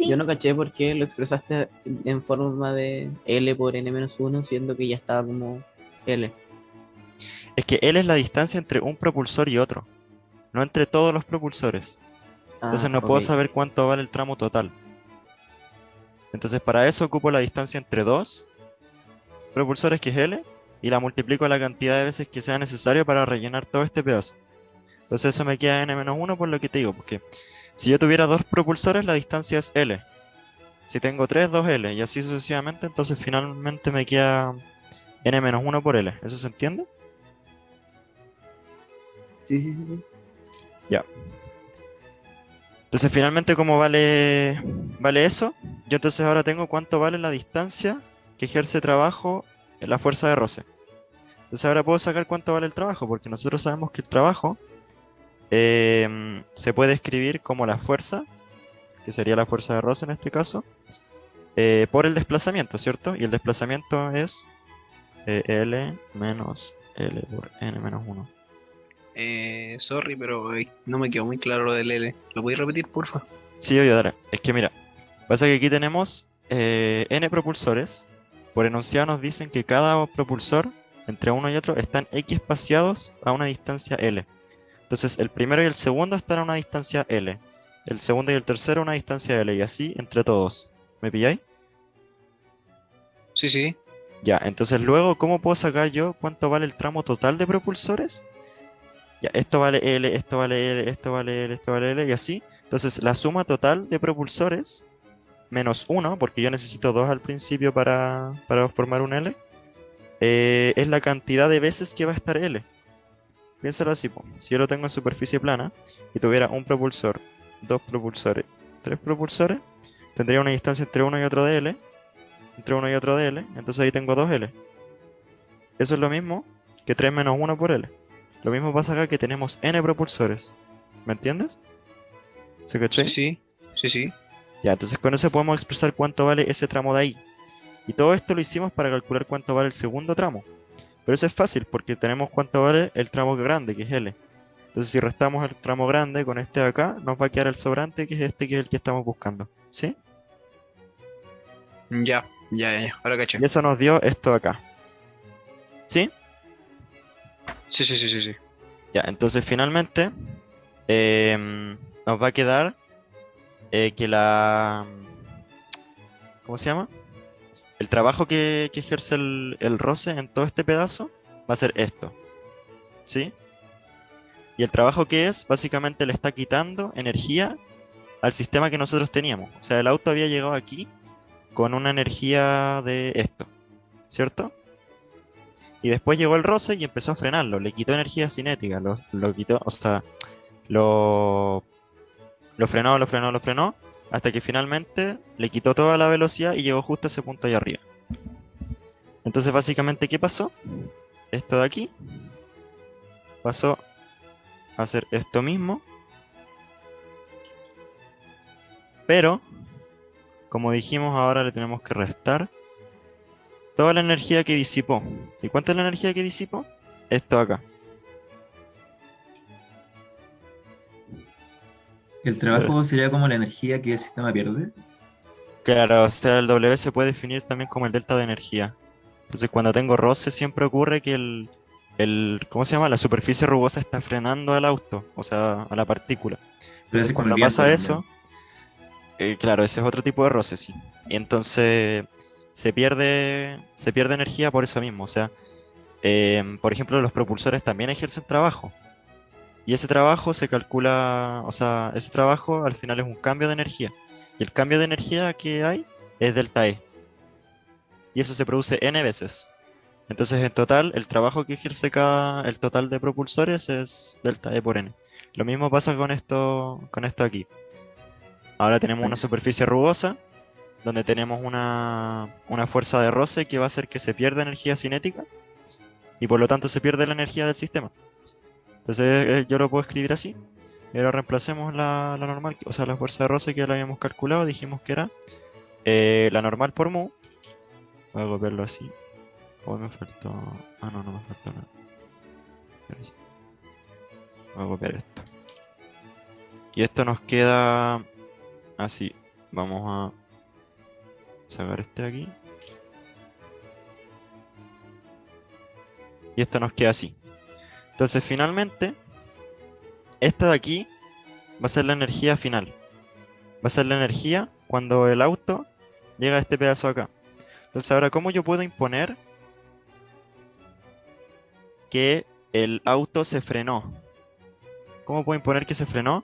Speaker 1: Yo no caché por qué lo expresaste en forma de L por n-1, siendo que ya estaba como L.
Speaker 11: Es que L es la distancia entre un propulsor y otro, no entre todos los propulsores. Entonces no puedo saber cuánto vale el tramo total. Entonces para eso ocupo la distancia entre dos propulsores, que es L, y la multiplico la cantidad de veces que sea necesario para rellenar todo este pedazo. Entonces eso me queda n-1 por lo que te digo, porque si yo tuviera 2 propulsores, la distancia es L. Si tengo 3, 2L, y así sucesivamente, entonces finalmente me queda n-1 por L. ¿Eso se entiende?
Speaker 1: Sí.
Speaker 11: Ya. Entonces finalmente, como vale eso, yo entonces ahora tengo cuánto vale la distancia que ejerce trabajo en la fuerza de roce. Entonces ahora puedo sacar cuánto vale el trabajo, porque nosotros sabemos que el trabajo se puede escribir como la fuerza, que sería la fuerza de roce en este caso, por el desplazamiento, ¿cierto? Y el desplazamiento es L menos L por n-1.
Speaker 5: Sorry, pero no me quedó muy claro lo del L. ¿Lo podéis repetir, porfa?
Speaker 11: Sí, oye, dale. Es que mira, pasa que aquí tenemos n propulsores. Por enunciado nos dicen que cada propulsor, entre uno y otro, están x espaciados a una distancia L. Entonces el primero y el segundo están a una distancia L. El segundo y el tercero a una distancia L. Y así entre todos. ¿Me pilláis?
Speaker 5: Sí.
Speaker 11: Ya, entonces luego, ¿cómo puedo sacar yo cuánto vale el tramo total de propulsores? Ya, esto vale L, esto vale L, esto vale L, esto vale L, y así. Entonces la suma total de propulsores menos 1, porque yo necesito 2 al principio para formar un L, es la cantidad de veces que va a estar L. Piénsalo así, po. Si yo lo tengo en superficie plana y tuviera un propulsor, 2 propulsores, 3 propulsores, tendría una distancia entre uno y otro de L, entre uno y otro de L, entonces ahí tengo 2L. Eso es lo mismo que 3 menos 1 por L. Lo mismo pasa acá que tenemos N propulsores. ¿Me entiendes? ¿Se cachai?
Speaker 5: Sí.
Speaker 11: Ya, entonces con eso podemos expresar cuánto vale ese tramo de ahí. Y todo esto lo hicimos para calcular cuánto vale el segundo tramo. Pero eso es fácil porque tenemos cuánto vale el tramo grande, que es L. Entonces si restamos el tramo grande con este de acá, nos va a quedar el sobrante, que es este, que es el que estamos buscando. ¿Sí?
Speaker 5: Ya. Ahora caché.
Speaker 11: Y eso nos dio esto de acá. ¿Sí?
Speaker 5: Sí.
Speaker 11: Ya, entonces finalmente nos va a quedar que la... ¿Cómo se llama? El trabajo que ejerce el roce en todo este pedazo va a ser esto. ¿Sí? Y el trabajo que es, básicamente le está quitando energía al sistema que nosotros teníamos. O sea, el auto había llegado aquí con una energía de esto. ¿Cierto? Y después llegó el roce y empezó a frenarlo. Le quitó energía cinética. Lo quitó, o sea, lo frenó. Hasta que finalmente le quitó toda la velocidad y llegó justo a ese punto ahí arriba. Entonces, básicamente, ¿qué pasó? Esto de aquí pasó a hacer esto mismo. Pero, como dijimos, ahora le tenemos que restar toda la energía que disipó. ¿Y cuánta es la energía que disipó? Esto de acá.
Speaker 13: El trabajo sería como la energía que el sistema pierde.
Speaker 11: Claro, o sea, el W se puede definir también como el delta de energía. Entonces, cuando tengo roce, siempre ocurre que ¿cómo se llama? La superficie rugosa está frenando al auto, o sea, a la partícula. Entonces, cuando pasa eso, claro, ese es otro tipo de roce, sí. Y entonces se pierde energía por eso mismo. O sea, por ejemplo, los propulsores también ejercen trabajo. Y ese trabajo se calcula, o sea, ese trabajo al final es un cambio de energía. Y el cambio de energía que hay es delta E. Y eso se produce N veces. Entonces, en total, el trabajo que ejerce el total de propulsores es delta E por N. Lo mismo pasa con esto aquí. Ahora tenemos una superficie rugosa, donde tenemos una fuerza de roce que va a hacer que se pierda energía cinética, y por lo tanto se pierde la energía del sistema. Entonces yo lo puedo escribir así. Y ahora reemplacemos la normal, o sea, la fuerza de roce que ya la habíamos calculado, dijimos que era la normal por mu. Voy a copiarlo así. Me faltó... Ah, no me faltó nada. Voy a copiar esto. Y esto nos queda así. Vamos a sacar este de aquí. Y esto nos queda así. Entonces finalmente, esta de aquí va a ser la energía final. Va a ser la energía cuando el auto llega a este pedazo acá. Entonces ahora, ¿cómo yo puedo imponer que el auto se frenó? ¿Cómo puedo imponer que se frenó?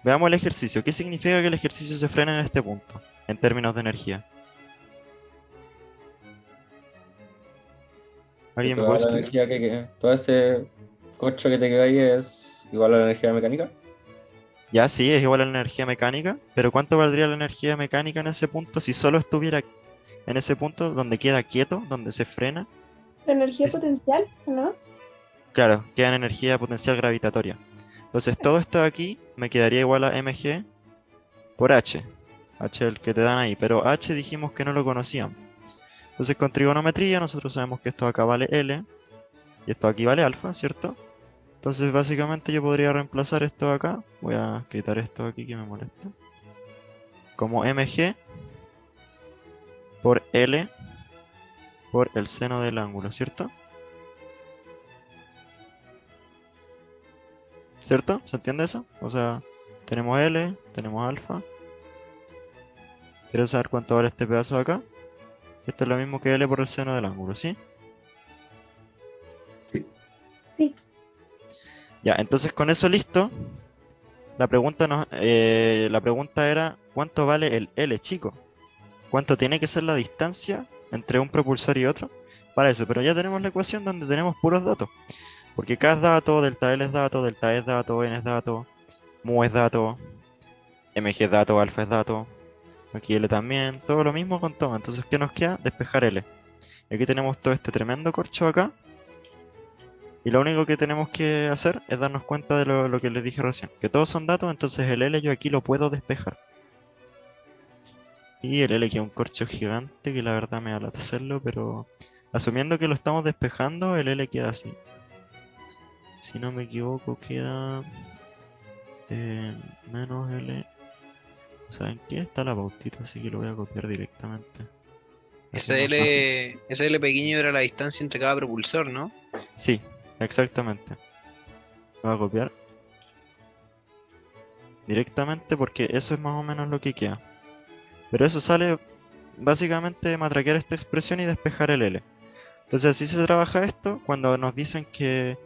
Speaker 11: Veamos el ejercicio. ¿Qué significa que el ejercicio se frena en este punto, en términos de energía? ¿Alguien me puede
Speaker 10: Toda la
Speaker 11: explicar?
Speaker 10: energía todo ese coche que te queda ahí es igual a la energía mecánica.
Speaker 11: Ya sí, es igual a la energía mecánica, pero ¿cuánto valdría la energía mecánica en ese punto si solo estuviera en ese punto donde queda quieto, donde se frena?
Speaker 14: La energía potencial, ¿no?
Speaker 11: Claro, queda en energía potencial gravitatoria. Entonces todo esto de aquí me quedaría igual a mg por h. H es el que te dan ahí, pero h dijimos que no lo conocíamos. Entonces con trigonometría nosotros sabemos que esto acá vale L y esto aquí vale alfa, ¿cierto? Entonces básicamente yo podría reemplazar esto de acá. Voy a quitar esto de aquí que me molesta. Como mg por L por el seno del ángulo, ¿cierto? ¿Cierto? ¿Se entiende eso? O sea, tenemos L, tenemos alfa. Quiero saber cuánto vale este pedazo de acá. Esto es lo mismo que L por el seno del ángulo, ¿sí?
Speaker 14: Sí.
Speaker 11: Ya, entonces con eso listo. La pregunta era, ¿cuánto vale el L, chico? ¿Cuánto tiene que ser la distancia entre un propulsor y otro? Para eso, pero ya tenemos la ecuación donde tenemos puros datos. Porque K es dato, delta L es dato, delta E es dato, N es dato, mu es dato, mg es dato, alfa es dato. Aquí L también, todo lo mismo con todo. Entonces, ¿qué nos queda? Despejar L. Y aquí tenemos todo este tremendo corcho acá. Y lo único que tenemos que hacer es darnos cuenta de lo que les dije recién. Que todos son datos, entonces el L yo aquí lo puedo despejar. Y el L queda un corcho gigante que la verdad me da lata hacerlo, pero asumiendo que lo estamos despejando, el L queda así. Si no me equivoco, queda menos L. ¿Saben qué? Está la pautita, así que lo voy a copiar directamente. Así
Speaker 5: Ese
Speaker 11: es más fácil.
Speaker 5: Ese L pequeño era la distancia entre cada propulsor, ¿no?
Speaker 11: Sí, exactamente. Lo voy a copiar directamente porque eso es más o menos lo que queda. Pero eso sale básicamente de matraquear esta expresión y despejar el L. Entonces así se trabaja esto cuando nos dicen que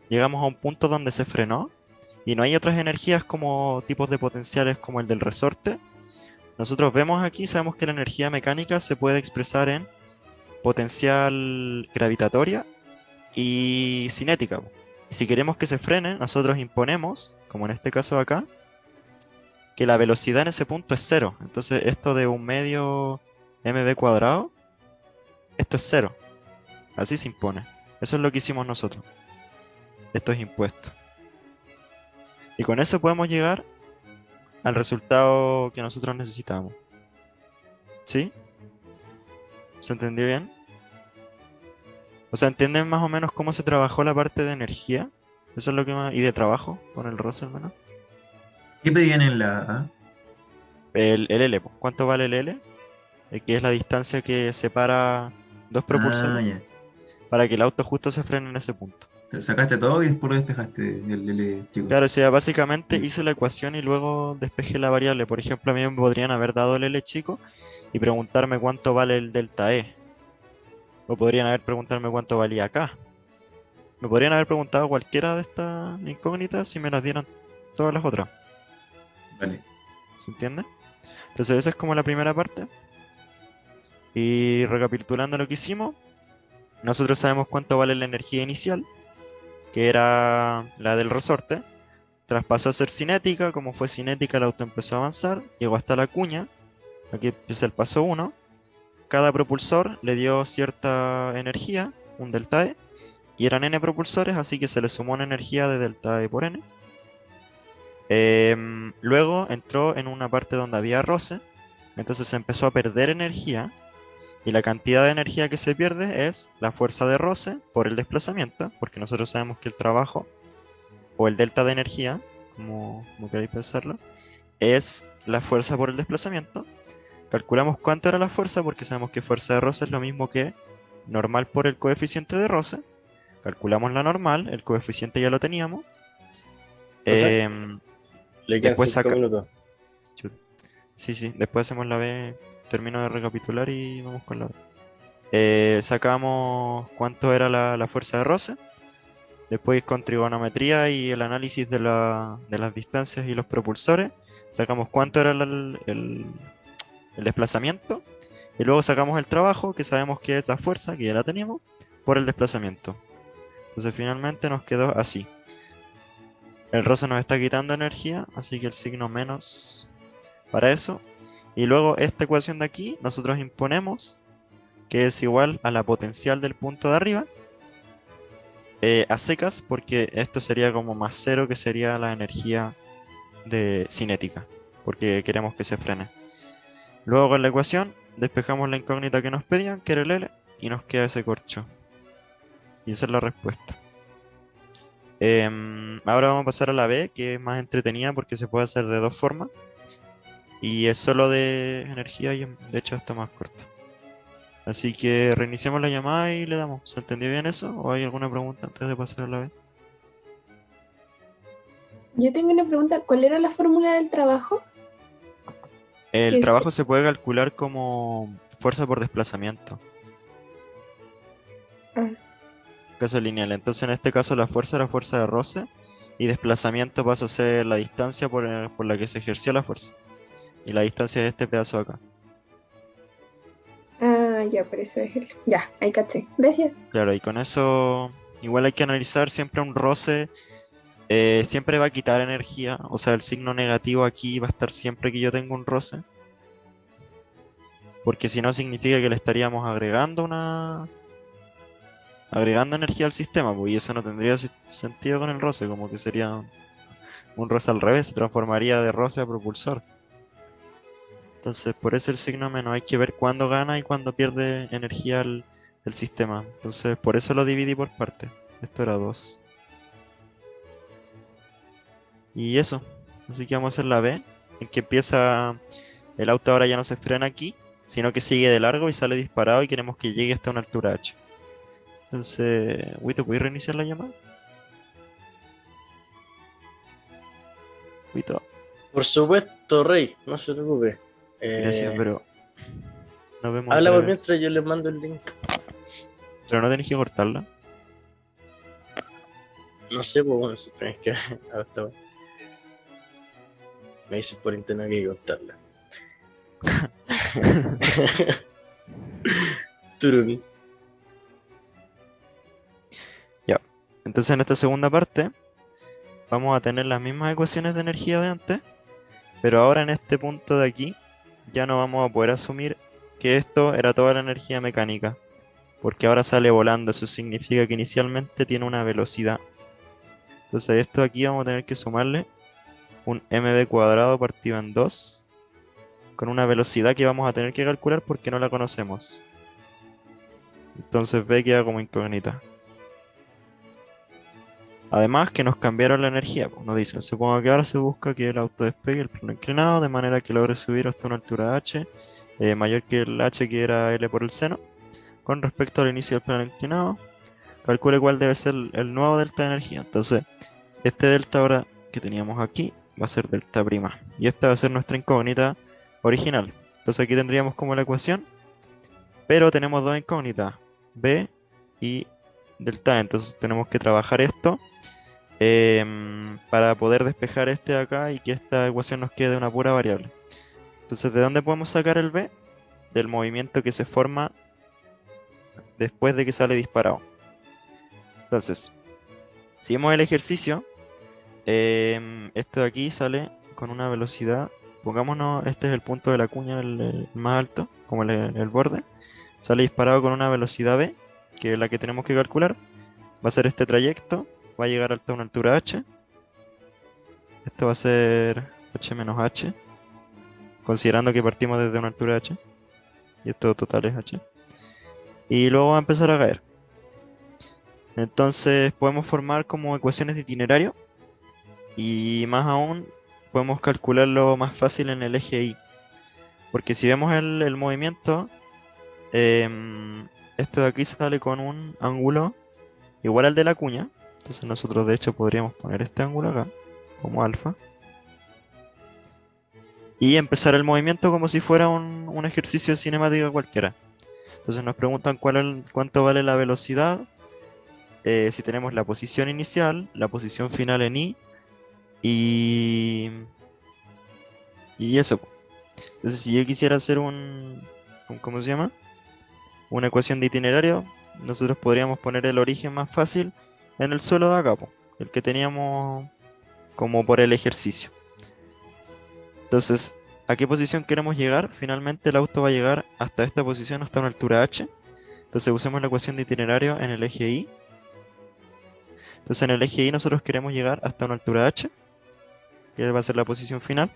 Speaker 11: llegamos a un punto donde se frenó y no hay otras energías como tipos de potenciales como el del resorte. Nosotros vemos aquí, sabemos que la energía mecánica se puede expresar en potencial gravitatoria y cinética. Y si queremos que se frene, nosotros imponemos, como en este caso acá, que la velocidad en ese punto es cero. Entonces esto de un medio mv cuadrado, esto es cero. Así se impone. Eso es lo que hicimos nosotros. Esto es impuesto. Y con eso podemos llegar al resultado que nosotros necesitamos. ¿Sí? ¿Se entendió bien? O sea, ¿entienden más o menos cómo se trabajó la parte de energía? Eso es lo que más... Y de trabajo con el roce, hermano.
Speaker 13: ¿Qué pedían en la A?
Speaker 11: El L, pues. ¿Cuánto vale el L? Que es la distancia que separa dos propulsores
Speaker 13: Ya.
Speaker 11: para que el auto justo se frene en ese punto.
Speaker 13: Sacaste todo y después lo despejaste el L chico.
Speaker 11: Claro, o sea, básicamente hice la ecuación y luego despejé la variable. Por ejemplo, a mí me podrían haber dado el L chico y preguntarme cuánto vale el delta E. O podrían haber preguntarme cuánto valía acá. Me podrían haber preguntado cualquiera de estas incógnitas si me las dieran todas las otras.
Speaker 13: Vale.
Speaker 11: ¿Se entiende? Entonces esa es como la primera parte. Y recapitulando lo que hicimos, nosotros sabemos cuánto vale la energía inicial, que era la del resorte. Traspasó a ser cinética, como fue cinética el auto empezó a avanzar, llegó hasta la cuña, aquí es el paso 1. Cada propulsor le dio cierta energía, un delta E, y eran n propulsores, así que se le sumó una energía de delta E por n. Luego entró en una parte donde había roce, entonces se empezó a perder energía, y la cantidad de energía que se pierde es la fuerza de roce por el desplazamiento, porque nosotros sabemos que el trabajo, o el delta de energía, como queréis pensarlo, es la fuerza por el desplazamiento. Calculamos cuánto era la fuerza, porque sabemos que fuerza de roce es lo mismo que normal por el coeficiente de roce. Calculamos la normal, el coeficiente ya lo teníamos.
Speaker 6: Le quedan
Speaker 11: Después
Speaker 6: 5 minutos.
Speaker 11: Sí, después hacemos la B, termino de recapitular y vamos con la B. Sacamos cuánto era la fuerza de roce. Después con trigonometría y el análisis de las distancias y los propulsores, sacamos cuánto era el desplazamiento. Y luego sacamos el trabajo, que sabemos que es la fuerza, que ya la teníamos, por el desplazamiento. Entonces finalmente nos quedó así. El roce nos está quitando energía, así que el signo menos para eso. Y luego esta ecuación de aquí, nosotros imponemos que es igual a la potencial del punto de arriba, a secas, porque esto sería como más cero, que sería la energía de cinética, porque queremos que se frene. Luego con la ecuación despejamos la incógnita que nos pedían, que era el L, y nos queda ese corcho. Y esa es la respuesta. Ahora vamos a pasar a la B, que es más entretenida porque se puede hacer de dos formas. Y es solo de energía y de hecho está más corta. Así que reiniciamos la llamada y le damos. ¿Se entendió bien eso? ¿O hay alguna pregunta antes de pasar a la B?
Speaker 14: Yo tengo una pregunta. ¿Cuál era la fórmula del trabajo?
Speaker 11: El trabajo se puede calcular como fuerza por desplazamiento. Caso lineal. Entonces en este caso la fuerza era fuerza de roce y desplazamiento pasa a ser la distancia por la que se ejerció la fuerza. Y la distancia de este pedazo de acá.
Speaker 14: Ah, ya, por eso es Ya, ahí caché. Gracias.
Speaker 11: Claro, y con eso igual hay que analizar siempre un roce. Siempre va a quitar energía. O sea, el signo negativo aquí va a estar siempre que yo tengo un roce. porque si no significa que le estaríamos agregando energía al sistema, pues, y eso no tendría sentido con el roce, como que sería un roce al revés, se transformaría de roce a propulsor. Entonces, por eso el signo menos, hay que ver cuándo gana y cuándo pierde energía el sistema. Entonces, por eso lo dividí por partes. Esto era 2. Y eso. Así que vamos a hacer la B, en que empieza, el auto ahora ya no se frena aquí, sino que sigue de largo y sale disparado y queremos que llegue hasta una altura H. Entonces, Wito, ¿puedes reiniciar la llamada? Wito.
Speaker 6: Por supuesto, Rey, no se preocupe.
Speaker 11: Gracias, pero nos vemos
Speaker 6: Habla
Speaker 11: otra
Speaker 6: por
Speaker 11: vez.
Speaker 6: mientras yo les mando el link.
Speaker 11: Pero no tenés que cortarla.
Speaker 6: No sé, pues bueno, si tenés que. Hasta bueno. Me dicen por internet que hay que cortarla. Turun.
Speaker 11: Ya. Entonces en esta segunda parte vamos a tener las mismas ecuaciones de energía de antes, pero ahora en este punto de aquí ya no vamos a poder asumir que esto era toda la energía mecánica, porque ahora sale volando. Eso significa que inicialmente tiene una velocidad. Entonces a esto aquí vamos a tener que sumarle un mv cuadrado partido en 2 con una velocidad que vamos a tener que calcular porque no la conocemos. Entonces B queda como incógnita. Además que nos cambiaron la energía, pues nos dicen, supongo que ahora se busca que el auto despegue el plano inclinado de manera que logre subir hasta una altura h mayor que el h que era L por el seno. Con respecto al inicio del plano inclinado, calcule cuál debe ser el nuevo delta de energía. Entonces, este delta ahora que teníamos aquí va a ser delta prima. Y esta va a ser nuestra incógnita original. Entonces aquí tendríamos como la ecuación, pero tenemos dos incógnitas, B y delta E. Entonces tenemos que trabajar esto para poder despejar este de acá y que esta ecuación nos quede una pura variable. Entonces, ¿de dónde podemos sacar el B? Del movimiento que se forma después de que sale disparado. Entonces, si vemos el ejercicio, esto de aquí sale con una velocidad, pongámonos, este es el punto de la cuña, el más alto, como el borde, sale disparado con una velocidad B, que es la que tenemos que calcular. Va a ser este trayecto, va a llegar hasta una altura h. Esto va a ser h menos h, considerando que partimos desde una altura h, y esto total es h. Y luego va a empezar a caer. Entonces podemos formar como ecuaciones de itinerario, y más aún podemos calcularlo más fácil en el eje Y, porque si vemos el movimiento, esto de aquí sale con un ángulo igual al de la cuña. Entonces nosotros de hecho podríamos poner este ángulo acá como alfa y empezar el movimiento como si fuera un ejercicio cinemático cualquiera. Entonces nos preguntan cuánto vale la velocidad, si tenemos la posición inicial, la posición final en I y eso. Entonces si yo quisiera hacer ¿cómo se llama? Una ecuación de itinerario, nosotros podríamos poner el origen más fácil en el suelo de acá, el que teníamos como por el ejercicio. Entonces, ¿a qué posición queremos llegar? Finalmente el auto va a llegar hasta esta posición, hasta una altura h. Entonces usemos la ecuación de itinerario en el eje Y. Entonces en el eje Y nosotros queremos llegar hasta una altura h, que va a ser la posición final.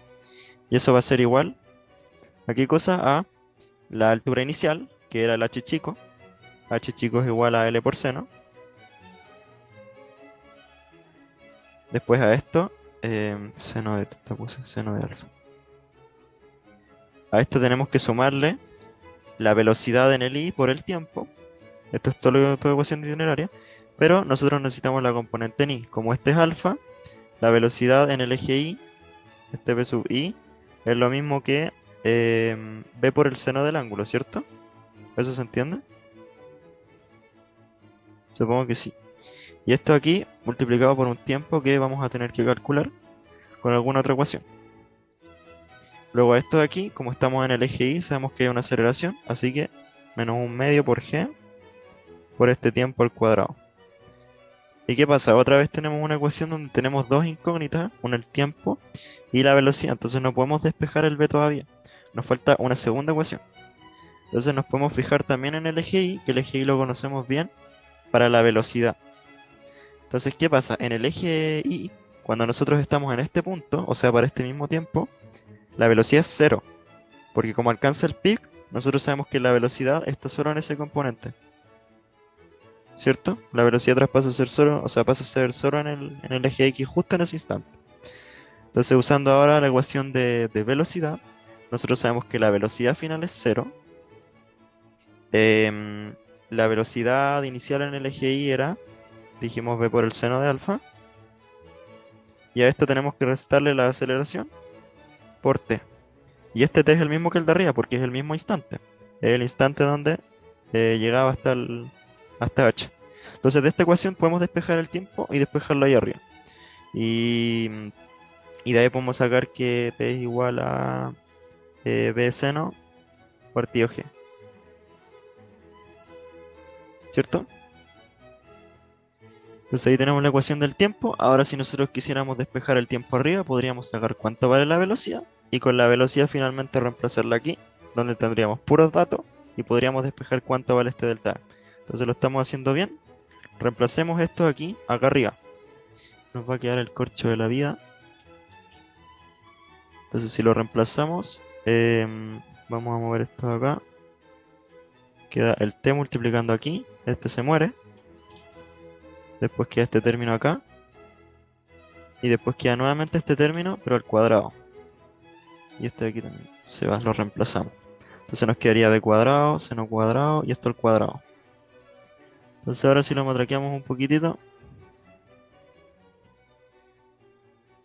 Speaker 11: Y eso va a ser igual, ¿a qué cosa? A la altura inicial, que era el h chico. H chico es igual a L por seno. Después a esto, seno de alfa. A esto tenemos que sumarle la velocidad en el I por el tiempo. Esto es toda ecuación de itineraria. Pero nosotros necesitamos la componente en I. Como este es alfa, la velocidad en el eje Y, este B sub I, es lo mismo que B por el seno del ángulo, ¿cierto? ¿Eso se entiende? Supongo que sí. Y esto aquí multiplicado por un tiempo que vamos a tener que calcular con alguna otra ecuación. Luego esto de aquí, como estamos en el eje Y, sabemos que hay una aceleración, así que menos un medio por g por este tiempo al cuadrado. ¿Y qué pasa? Otra vez tenemos una ecuación donde tenemos dos incógnitas, una el tiempo y la velocidad, entonces no podemos despejar el b todavía. Nos falta una segunda ecuación. Entonces nos podemos fijar también en el eje Y, que el eje Y lo conocemos bien para la velocidad. Entonces, ¿qué pasa? En el eje Y, cuando nosotros estamos en este punto, o sea, para este mismo tiempo, la velocidad es cero, porque como alcanza el pic, nosotros sabemos que la velocidad está solo en ese componente, ¿cierto? La velocidad traspasa a ser cero, o sea, pasa a ser cero en el eje X justo en ese instante. Entonces, usando ahora la ecuación de velocidad, nosotros sabemos que la velocidad final es cero. La velocidad inicial en el eje Y era, dijimos, v por el seno de alfa. Y a esto tenemos que restarle la aceleración por t. Y este t es el mismo que el de arriba, porque es el mismo instante. Es el instante donde llegaba hasta h. Entonces de esta ecuación podemos despejar el tiempo y despejarlo ahí arriba. Y de ahí podemos sacar que t es igual a v seno partido g. ¿Cierto? Entonces ahí tenemos la ecuación del tiempo. Ahora si nosotros quisiéramos despejar el tiempo arriba, podríamos sacar cuánto vale la velocidad. Y con la velocidad finalmente reemplazarla aquí, donde tendríamos puros datos. Y podríamos despejar cuánto vale este delta. Entonces lo estamos haciendo bien. Reemplacemos esto aquí, acá arriba. Nos va a quedar el corcho de la vida. Entonces si lo reemplazamos, vamos a mover esto de acá. Queda el t multiplicando aquí. Este se muere. Después queda este término acá. Y después queda nuevamente este término, pero al cuadrado. Y este de aquí también se va, lo reemplazamos. Entonces nos quedaría b cuadrado, seno cuadrado y esto al cuadrado. Entonces ahora si lo matraqueamos un poquitito.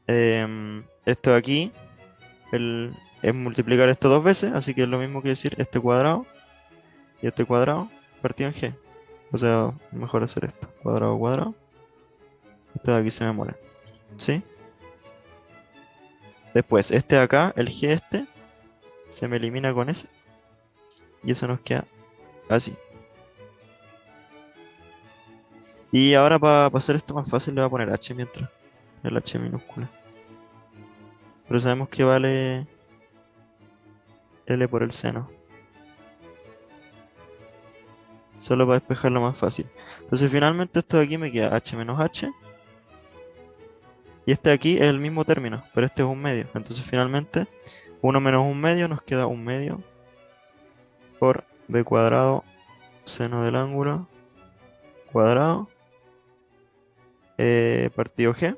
Speaker 11: Esto de aquí es multiplicar esto dos veces, así que es lo mismo que decir este cuadrado y este cuadrado partido en g. O sea, mejor hacer esto. Cuadrado, cuadrado. Este de aquí se me muere. ¿Sí? Después, este de acá, el g este, se me elimina con ese. Y eso nos queda así. Y ahora para hacer esto más fácil le voy a poner h mientras. El h minúscula. Pero sabemos que vale L por el seno. Solo para despejarlo más fácil. Entonces finalmente esto de aquí me queda h menos h. Y este de aquí es el mismo término, pero este es un medio. Entonces finalmente 1 menos un medio nos queda un medio por b cuadrado seno del ángulo cuadrado partido g.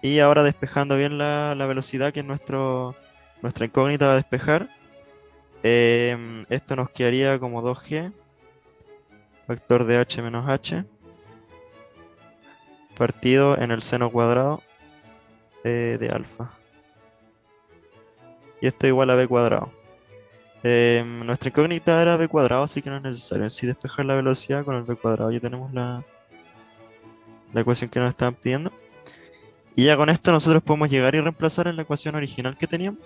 Speaker 11: Y ahora despejando bien la velocidad, que es nuestra incógnita a despejar, esto nos quedaría como 2g factor de h menos h partido en el seno cuadrado de alfa. Y esto igual a b cuadrado. Nuestra incógnita era b cuadrado, así que no es necesario en sí despejar la velocidad con el b cuadrado. Ya tenemos la ecuación que nos estaban pidiendo. Y ya con esto nosotros podemos llegar y reemplazar en la ecuación original que teníamos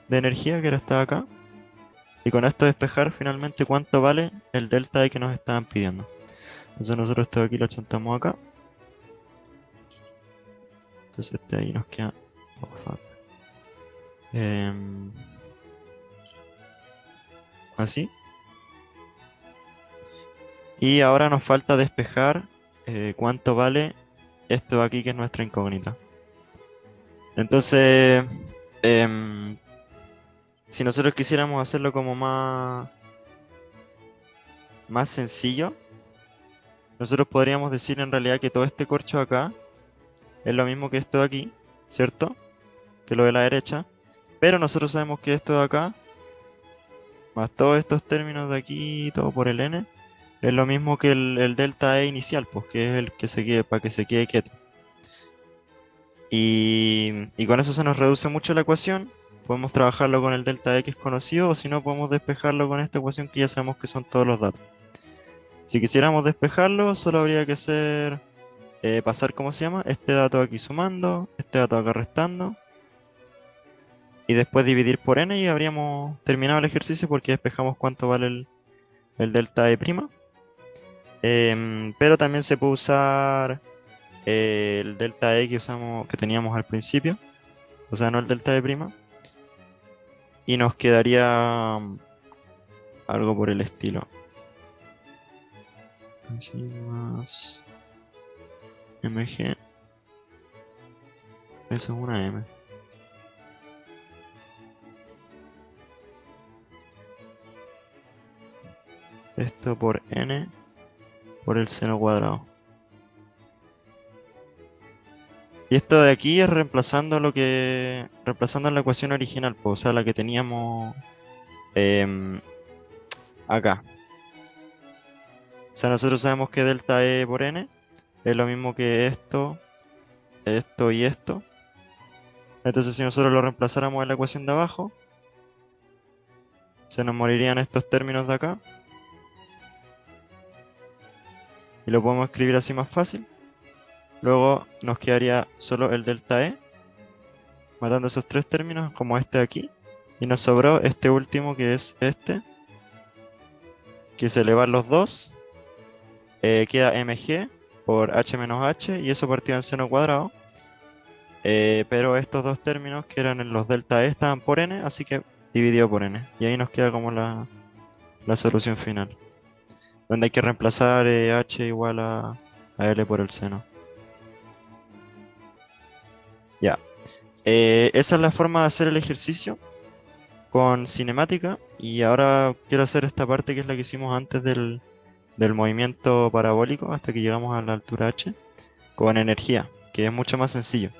Speaker 11: de energía, que era esta de acá. Y con esto despejar finalmente cuánto vale el delta E que nos estaban pidiendo. Entonces nosotros esto de aquí lo achantamos acá. Entonces este de ahí nos queda... así. Y ahora nos falta despejar cuánto vale esto de aquí, que es nuestra incógnita. Entonces, si nosotros quisiéramos hacerlo como más sencillo, nosotros podríamos decir en realidad que todo este corcho acá es lo mismo que esto de aquí, ¿cierto? Que lo de la derecha. Pero nosotros sabemos que esto de acá, más todos estos términos de aquí, todo por el n, es lo mismo que el delta E inicial, pues que es el que se quede, para que se quede quieto. Y con eso se nos reduce mucho la ecuación. Podemos trabajarlo con el delta E que es conocido, o si no podemos despejarlo con esta ecuación que ya sabemos que son todos los datos. Si quisiéramos despejarlo, solo habría que hacer pasar, ¿cómo se llama? Este dato aquí sumando, este dato acá restando, y después dividir por n, y habríamos terminado el ejercicio porque despejamos cuánto vale el delta E'. Pero también se puede usar el delta E que teníamos al principio, o sea, no el delta E', y nos quedaría algo por el estilo. Así más mg. Eso es una m. Esto por n por el seno cuadrado. Y esto de aquí es reemplazando reemplazando la ecuación original, pues, o sea, la que teníamos acá. O sea, nosotros sabemos que delta E por n es lo mismo que esto, esto y esto. Entonces, si nosotros lo reemplazáramos en la ecuación de abajo, se nos morirían estos términos de acá. Y lo podemos escribir así más fácil. Luego nos quedaría solo el delta E, matando esos tres términos, como este de aquí. Y nos sobró este último, que es este, que se elevan los dos. Queda mg por h menos h, y eso partido en seno cuadrado. Pero estos dos términos, que eran en los delta E, estaban por n, así que dividido por n. Y ahí nos queda como la solución final, donde hay que reemplazar h igual a L por el seno. Ya. Esa es la forma de hacer el ejercicio con cinemática. Y ahora quiero hacer esta parte, que es la que hicimos antes del movimiento parabólico, hasta que llegamos a la altura h, con energía, que es mucho más sencillo.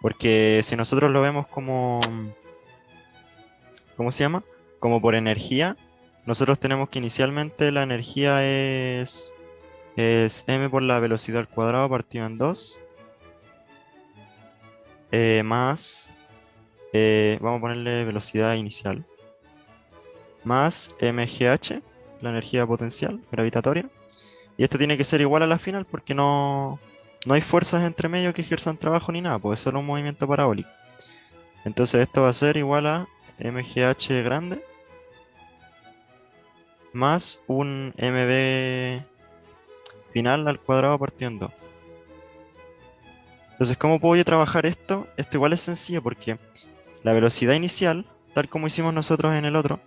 Speaker 11: Porque si nosotros lo vemos como... ¿Cómo se llama? Como por energía, nosotros tenemos que inicialmente la energía es m por la velocidad al cuadrado partido en 2. Más, vamos a ponerle velocidad inicial, más mgh, la energía potencial gravitatoria. Y esto tiene que ser igual a la final, porque no hay fuerzas entre medio que ejerzan trabajo ni nada, pues es solo un movimiento parabólico. Entonces esto va a ser igual a mgh grande más un mv final al cuadrado partido en 2. Entonces, ¿cómo puedo yo trabajar esto? Esto igual es sencillo, porque la velocidad inicial, tal como hicimos nosotros en el otro,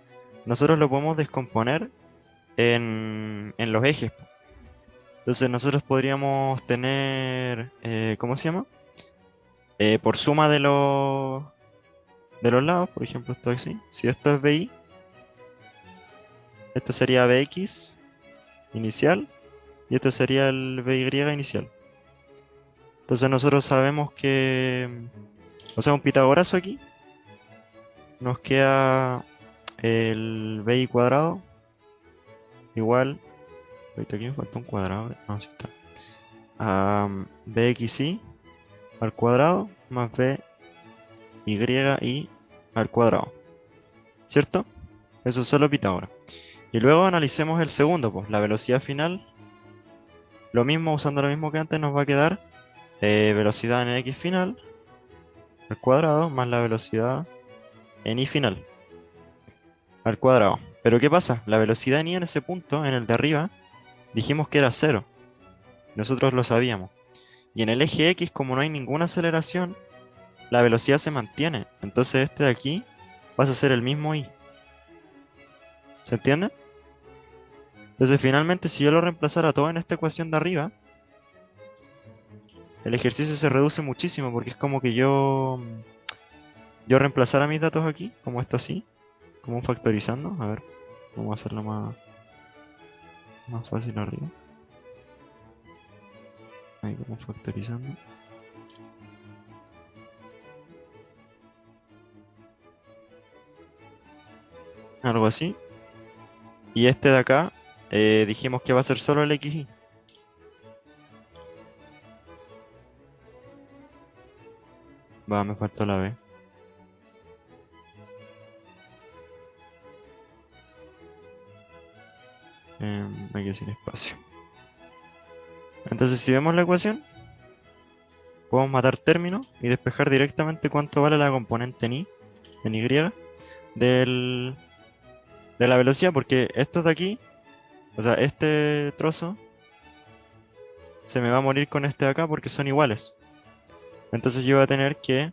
Speaker 11: nosotros lo podemos descomponer en los ejes. Entonces nosotros podríamos tener, ¿cómo se llama? Por suma de los lados, por ejemplo, esto así. Si esto es BI, esto sería BX inicial, y esto sería el BY inicial. Entonces nosotros sabemos que, o sea, un pitagorazo aquí, nos queda el BI cuadrado igual, ahorita aquí me falta un cuadrado, no, sí está, a BXI al cuadrado más BYI al cuadrado, ¿cierto? Eso es solo Pitágoras. Y luego analicemos el segundo, pues la velocidad final. Lo mismo, usando lo mismo que antes, nos va a quedar velocidad en x final al cuadrado más la velocidad en y final al cuadrado. Pero ¿qué pasa? La velocidad en y en ese punto, en el de arriba, dijimos que era 0. Nosotros lo sabíamos. Y en el eje X, como no hay ninguna aceleración, la velocidad se mantiene. Entonces este de aquí pasa a ser el mismo y. ¿Se entiende? Entonces finalmente, si yo lo reemplazara todo en esta ecuación de arriba, el ejercicio se reduce muchísimo, porque es como que yo reemplazara mis datos aquí, como esto así, como un factorizando. A ver, vamos a hacerlo más fácil arriba. Ahí, como factorizando. Algo así. Y este de acá, dijimos que va a ser solo el XY. Va, me faltó la B. Hay que decir espacio. Entonces, si vemos la ecuación, podemos matar términos y despejar directamente cuánto vale la componente en Y de la velocidad, porque estos de aquí, o sea, este trozo se me va a morir con este de acá porque son iguales. Entonces yo voy a tener que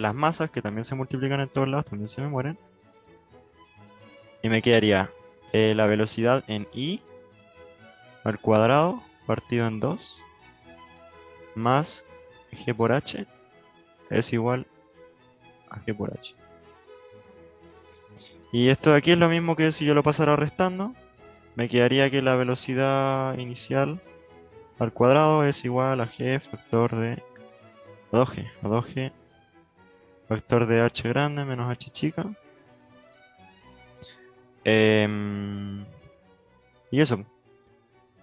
Speaker 11: las masas, que también se multiplican en todos lados, también se me mueren. Y me quedaría la velocidad en I al cuadrado partido en 2 más G por H es igual a G por H. Y esto de aquí es lo mismo que si yo lo pasara restando. Me quedaría que la velocidad inicial al cuadrado es igual a G factor de 2G. A 2G factor de H grande menos H chica. Y eso.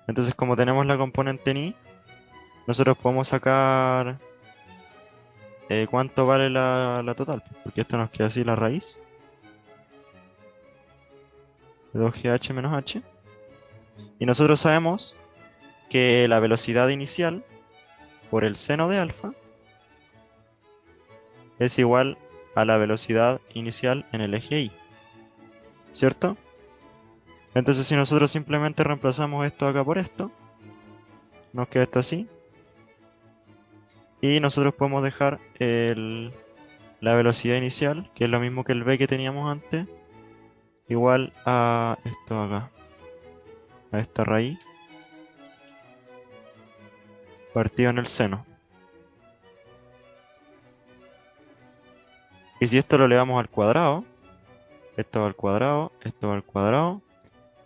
Speaker 11: Entonces, como tenemos la componente en I, nosotros podemos sacar cuánto vale la total. Porque esto nos queda así la raíz de 2GH menos H. Y nosotros sabemos que la velocidad inicial por el seno de alfa es igual a la velocidad inicial en el eje Y. ¿Cierto? Entonces si nosotros simplemente reemplazamos esto acá por esto, nos queda esto así. Y nosotros podemos dejar la velocidad inicial, que es lo mismo que el v que teníamos antes, igual a esto acá, a esta raíz, partido en el seno. Y si esto lo elevamos al cuadrado, esto va al cuadrado, esto va al cuadrado,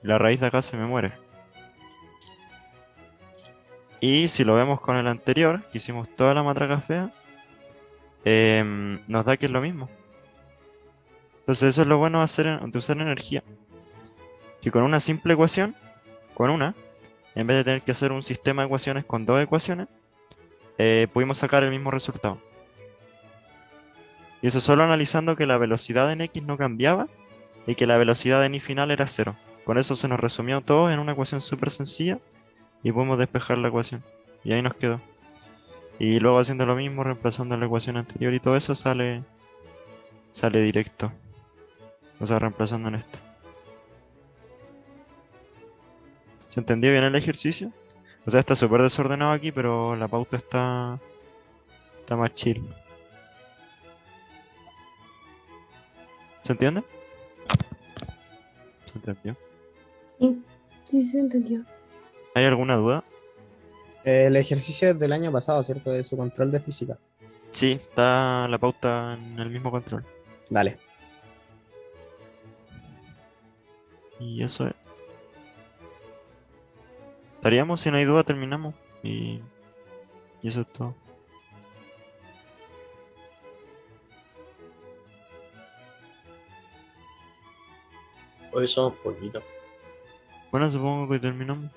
Speaker 11: y la raíz de acá se me muere. Y si lo vemos con el anterior, que hicimos toda la matraca fea, nos da que es lo mismo. Entonces eso es lo bueno de usar energía. Que con una simple ecuación, en vez de tener que hacer un sistema de ecuaciones con dos ecuaciones, pudimos sacar el mismo resultado. Y eso solo analizando que la velocidad en X no cambiaba y que la velocidad en Y final era 0. Con eso se nos resumió todo en una ecuación súper sencilla y podemos despejar la ecuación. Y ahí nos quedó. Y luego haciendo lo mismo, reemplazando la ecuación anterior y todo eso sale directo. O sea, reemplazando en esto. ¿Se entendió bien el ejercicio? O sea, está súper desordenado aquí, pero la pauta está más chill. ¿Se entiende? ¿Se entendió?
Speaker 14: Sí, sí se entendió.
Speaker 11: ¿Hay alguna duda?
Speaker 3: El ejercicio es del año pasado, ¿cierto? De su control de física.
Speaker 11: Sí, está la pauta en el mismo control.
Speaker 3: Dale.
Speaker 11: Y eso es. Estaríamos, si no hay duda, terminamos. Y eso es todo.
Speaker 6: Hoy somos poquitos.
Speaker 11: Bueno, supongo que terminamos.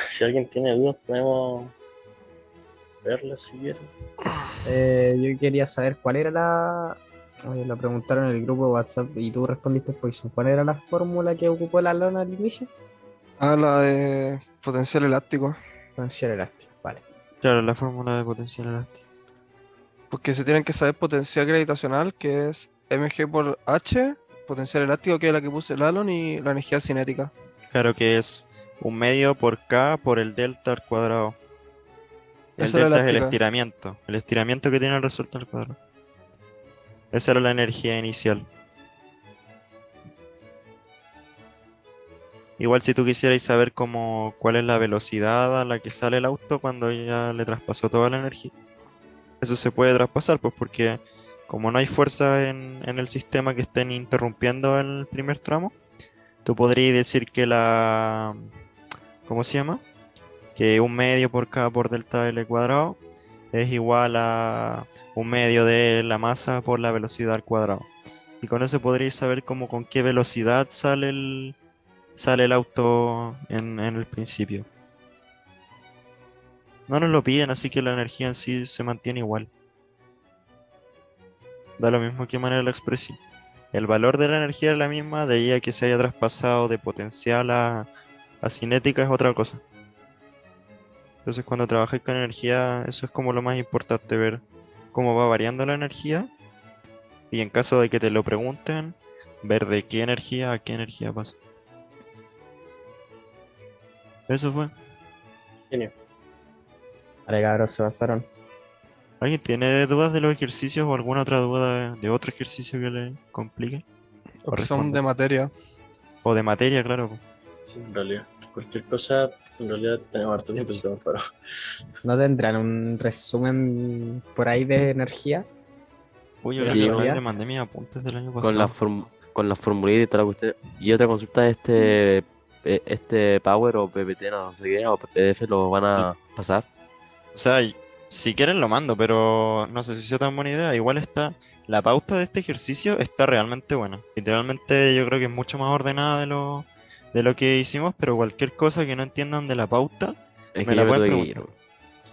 Speaker 6: Si alguien tiene dudas, podemos verlas si quieren.
Speaker 3: Yo quería saber cuál era la... Oye, lo preguntaron en el grupo de WhatsApp y tú respondiste Poison. ¿Cuál era la fórmula que ocupó la lona al inicio?
Speaker 2: Ah, la de potencial elástico.
Speaker 3: Potencial elástico, vale.
Speaker 11: Claro, la fórmula de potencial elástico.
Speaker 2: Porque se tienen que saber potencial gravitacional, que es mg por h, potencial elástico, que es la que puse el Alon, y la energía cinética.
Speaker 11: Claro que es 1/2 por K por el delta al cuadrado. El
Speaker 2: Esa era
Speaker 11: delta es el
Speaker 2: elástica.
Speaker 11: estiramiento. El estiramiento que tiene el resultado al cuadrado. Esa era la energía inicial. Igual si tú quisierais saber cuál es la velocidad a la que sale el auto cuando ya le traspasó toda la energía. Eso se puede traspasar, pues porque como no hay fuerza en el sistema que estén interrumpiendo el primer tramo, tú podrías decir que ¿cómo se llama? Que 1/2 por K por delta L cuadrado es igual a 1/2 de la masa por la velocidad al cuadrado. Y con eso podríais saber con qué velocidad sale el auto en el principio. No nos lo piden, así que la energía en sí se mantiene igual. Da lo mismo que manera lo expresé. El valor de la energía es la misma, de ahí a que se haya traspasado de potencial a cinética es otra cosa. Entonces cuando trabajáis con energía, eso es como lo más importante, ver cómo va variando la energía. Y en caso de que te lo pregunten, ver de qué energía a qué energía pasa. Eso fue.
Speaker 6: Genio.
Speaker 3: Vale, cabros, se pasaron.
Speaker 11: ¿Alguien tiene dudas de los ejercicios o alguna otra duda de otro ejercicio que le complique?
Speaker 2: Porque son
Speaker 11: corresponda.
Speaker 2: de materia.
Speaker 11: O de materia, claro. Po.
Speaker 6: Sí, en realidad. Cualquier cosa, en realidad tenemos harto tiempo si estamos parados.
Speaker 3: ¿No tendrán un resumen por ahí de energía?
Speaker 11: Uy, yo
Speaker 3: ¿De
Speaker 11: creo que
Speaker 3: casualidad?
Speaker 11: le mandé mis apuntes del año
Speaker 4: Con la
Speaker 11: pasado.
Speaker 4: con las formulitas y toda la cuestión. Y otra consulta, este Power o PPT, no sé qué, o PDF lo van a pasar.
Speaker 11: O sea, si quieren lo mando, pero no sé si sea tan buena idea. Igual está, la pauta de este ejercicio está realmente buena. Literalmente yo creo que es mucho más ordenada de lo que hicimos, pero cualquier cosa que no entiendan de la pauta,
Speaker 4: Es
Speaker 11: me
Speaker 4: que
Speaker 11: la
Speaker 4: yo me
Speaker 11: pueden
Speaker 4: tuve que ir.
Speaker 11: preguntar.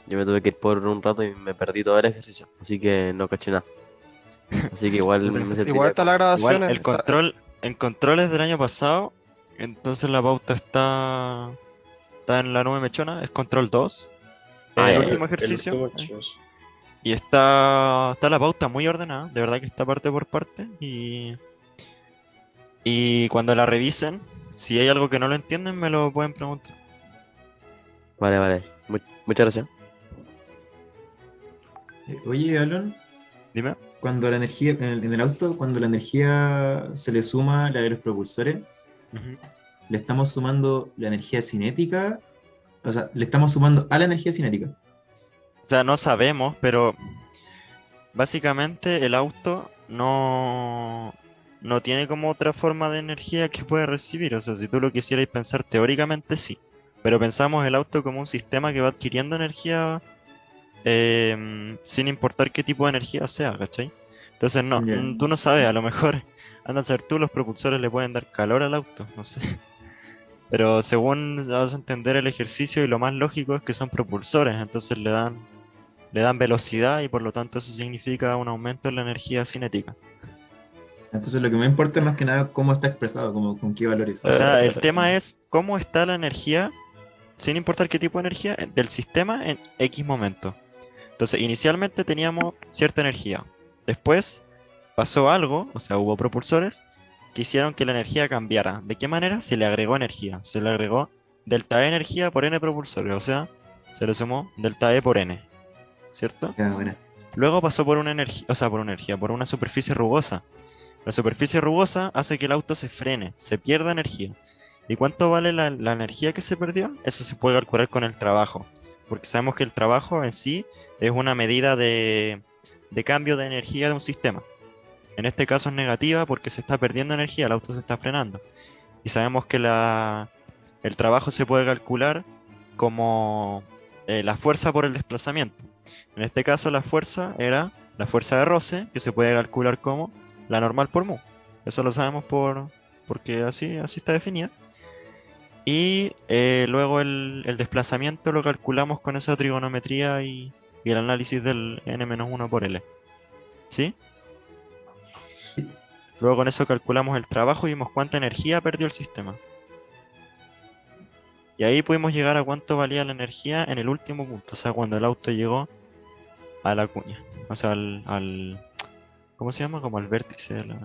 Speaker 4: Yo me tuve que ir por un rato y me perdí todo el ejercicio. Así que no caché nada. Así que igual me
Speaker 2: Igual
Speaker 4: serviría
Speaker 2: está la
Speaker 4: como.
Speaker 2: grabación.
Speaker 11: Igual el control, en controles del año pasado, entonces la pauta está en la nube mechona, es control 2,
Speaker 4: Ah,
Speaker 11: el
Speaker 4: ya,
Speaker 11: último
Speaker 4: ya.
Speaker 6: El
Speaker 11: ejercicio.
Speaker 6: último chus.
Speaker 11: Y está la pauta muy ordenada, de verdad que está parte por parte. Y cuando la revisen, si hay algo que no lo entienden, me lo pueden preguntar.
Speaker 4: Vale, vale. Muchas gracias.
Speaker 13: Oye, Alon,
Speaker 11: Dime.
Speaker 13: cuando la energía, en el auto, cuando la energía se le suma la de los propulsores,
Speaker 11: Ujú.
Speaker 13: le estamos sumando la energía cinética, o sea, le estamos sumando a la energía cinética.
Speaker 11: O sea, no sabemos, pero básicamente el auto no tiene como otra forma de energía que puede recibir. O sea, si tú lo quisieras pensar teóricamente, sí. Pero pensamos el auto como un sistema que va adquiriendo energía sin importar qué tipo de energía sea, ¿cachai? Entonces, no,
Speaker 13: Ya.
Speaker 11: tú no sabes, a lo mejor, anda a ser tú, los propulsores le pueden dar calor al auto, no sé. Pero según vas a entender el ejercicio y lo más lógico es que son propulsores, entonces le dan velocidad y por lo tanto eso significa un aumento en la energía cinética.
Speaker 13: Entonces lo que me importa es más que nada cómo está expresado, como, con qué valores.
Speaker 11: O sea, el tema es cómo está la energía, sin importar qué tipo de energía, del sistema en X momento. Entonces, inicialmente teníamos cierta energía. Después pasó algo, o sea, hubo propulsores que hicieron que la energía cambiara. ¿De qué manera? Se le agregó energía. Se le agregó delta E energía por N propulsores, o sea, se le sumó delta E por N, ¿cierto?
Speaker 13: Ya, bueno.
Speaker 11: Luego pasó por una energía, o sea, por una superficie rugosa. La superficie rugosa hace que el auto se frene, se pierda energía. ¿Y cuánto vale la energía que se perdió? Eso se puede calcular con el trabajo, porque sabemos que el trabajo en sí es una medida de cambio de energía de un sistema. En este caso es negativa porque se está perdiendo energía, el auto se está frenando. Y sabemos que el trabajo se puede calcular como la fuerza por el desplazamiento. En este caso la fuerza era la fuerza de roce, que se puede calcular como la normal por mu. Eso lo sabemos porque así está definida. Y luego el desplazamiento lo calculamos con esa trigonometría y el análisis del n-1 por L. ¿Sí? Luego con eso calculamos el trabajo y vimos cuánta energía perdió el sistema. Y ahí pudimos llegar a cuánto valía la energía en el último punto, o sea, cuando el auto llegó a la cuña. O sea, ¿cómo se llama? Como al vértice de la...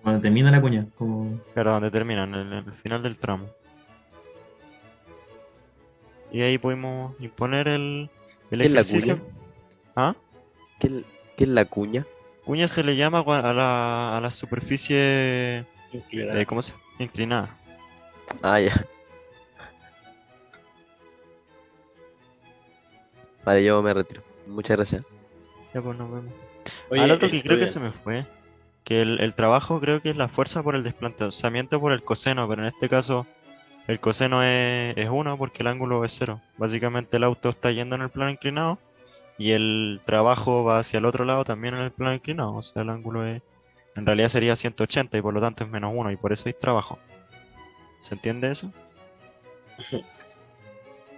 Speaker 13: Cuando termina la cuña, como...
Speaker 11: Claro, donde termina, en el final del tramo. Y ahí pudimos imponer el
Speaker 4: ¿Qué es la
Speaker 11: ejercicio.
Speaker 4: cuña?
Speaker 11: ¿Ah?
Speaker 4: ¿Qué es la cuña?
Speaker 11: Cuña se le llama a la superficie
Speaker 6: Inclinada.
Speaker 11: ¿cómo se llama? Inclinada.
Speaker 4: Ah, ya. Vale, yo me retiro. Muchas gracias.
Speaker 11: Ya pues nos vemos.
Speaker 6: Oye,
Speaker 11: Al otro que creo que
Speaker 6: bien.
Speaker 11: se me fue, que el trabajo creo que es la fuerza por el desplazamiento por el coseno, pero en este caso el coseno es 1 porque el ángulo es 0. Básicamente el auto está yendo en el plano inclinado y el trabajo va hacia el otro lado también en el plano inclinado. O sea, el ángulo en realidad sería 180 y por lo tanto es menos 1 y por eso hay trabajo. ¿Se entiende eso?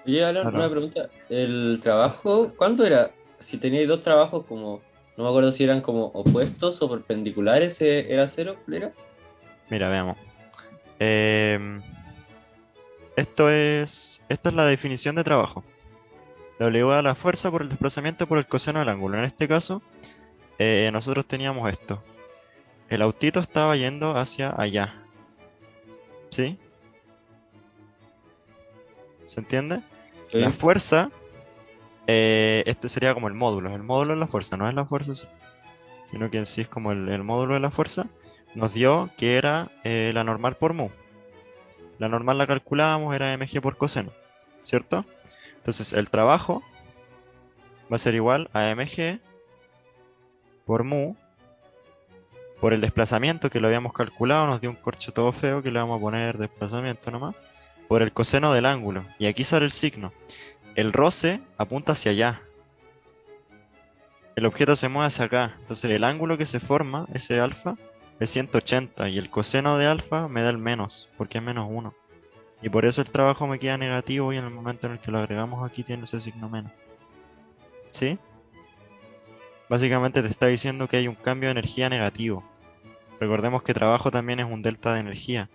Speaker 10: Oye, Alan,
Speaker 11: Claro.
Speaker 10: una pregunta. ¿El trabajo, cuánto era? Si teníais dos trabajos como, no me acuerdo si eran como opuestos o perpendiculares, ¿era cero? ¿Era?
Speaker 11: Mira, veamos. Esta es la definición de trabajo. W igual a la fuerza por el desplazamiento por el coseno del ángulo. En este caso, nosotros teníamos esto. El autito estaba yendo hacia allá. ¿Sí? ¿Se entiende?
Speaker 10: Sí.
Speaker 11: La fuerza, este sería como el módulo. El módulo es la fuerza, no es la fuerza. ¿Se sino que en sí es como el módulo de la fuerza, nos dio que era la normal por mu. La normal la calculábamos, era mg por coseno, ¿cierto? Entonces el trabajo va a ser igual a mg por mu por el desplazamiento que lo habíamos calculado, nos dio un corcho todo feo que le vamos a poner desplazamiento nomás, por el coseno del ángulo. Y aquí sale el signo. El roce apunta hacia allá. El objeto se mueve hacia acá. Entonces el ángulo que se forma, ese alfa, es 180. Y el coseno de alfa me da el menos, porque es menos 1. Y por eso el trabajo me queda negativo y en el momento en el que lo agregamos aquí tiene ese signo menos. ¿Sí? Básicamente te está diciendo que hay un cambio de energía negativo. Recordemos que trabajo también es un delta de energía.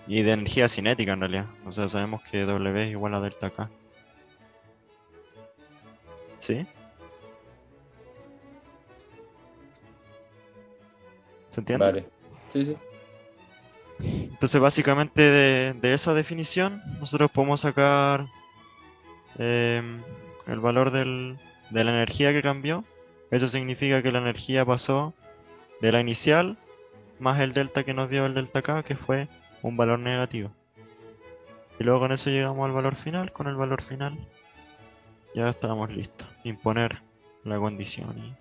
Speaker 11: Y de energía cinética en realidad. O sea, sabemos que W es igual a delta K. ¿Sí? ¿Se entiende?
Speaker 10: Vale. Sí, sí.
Speaker 11: Entonces básicamente de esa definición nosotros podemos sacar el valor de la energía que cambió. Eso significa que la energía pasó de la inicial más el delta que nos dio el delta K, que fue un valor negativo. Y luego con eso llegamos al valor final. Con el valor final ya estábamos listos. Imponer la condición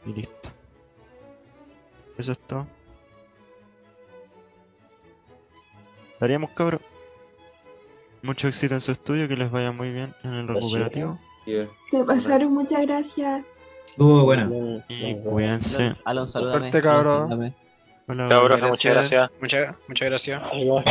Speaker 11: y listo. Eso es todo. Estaríamos, cabros. Mucho éxito en su estudio, que les vaya muy bien en el recuperativo.
Speaker 14: Te pasaron, muchas gracias.
Speaker 13: Bueno.
Speaker 11: Y cuídense.
Speaker 1: Alon, salúdame.
Speaker 2: Suerte, cabrón.
Speaker 1: Salúdame.
Speaker 11: Hola,
Speaker 6: Chao,
Speaker 11: hola.
Speaker 6: profe, muchas gracias.
Speaker 5: Muchas gracias.
Speaker 6: Adiós.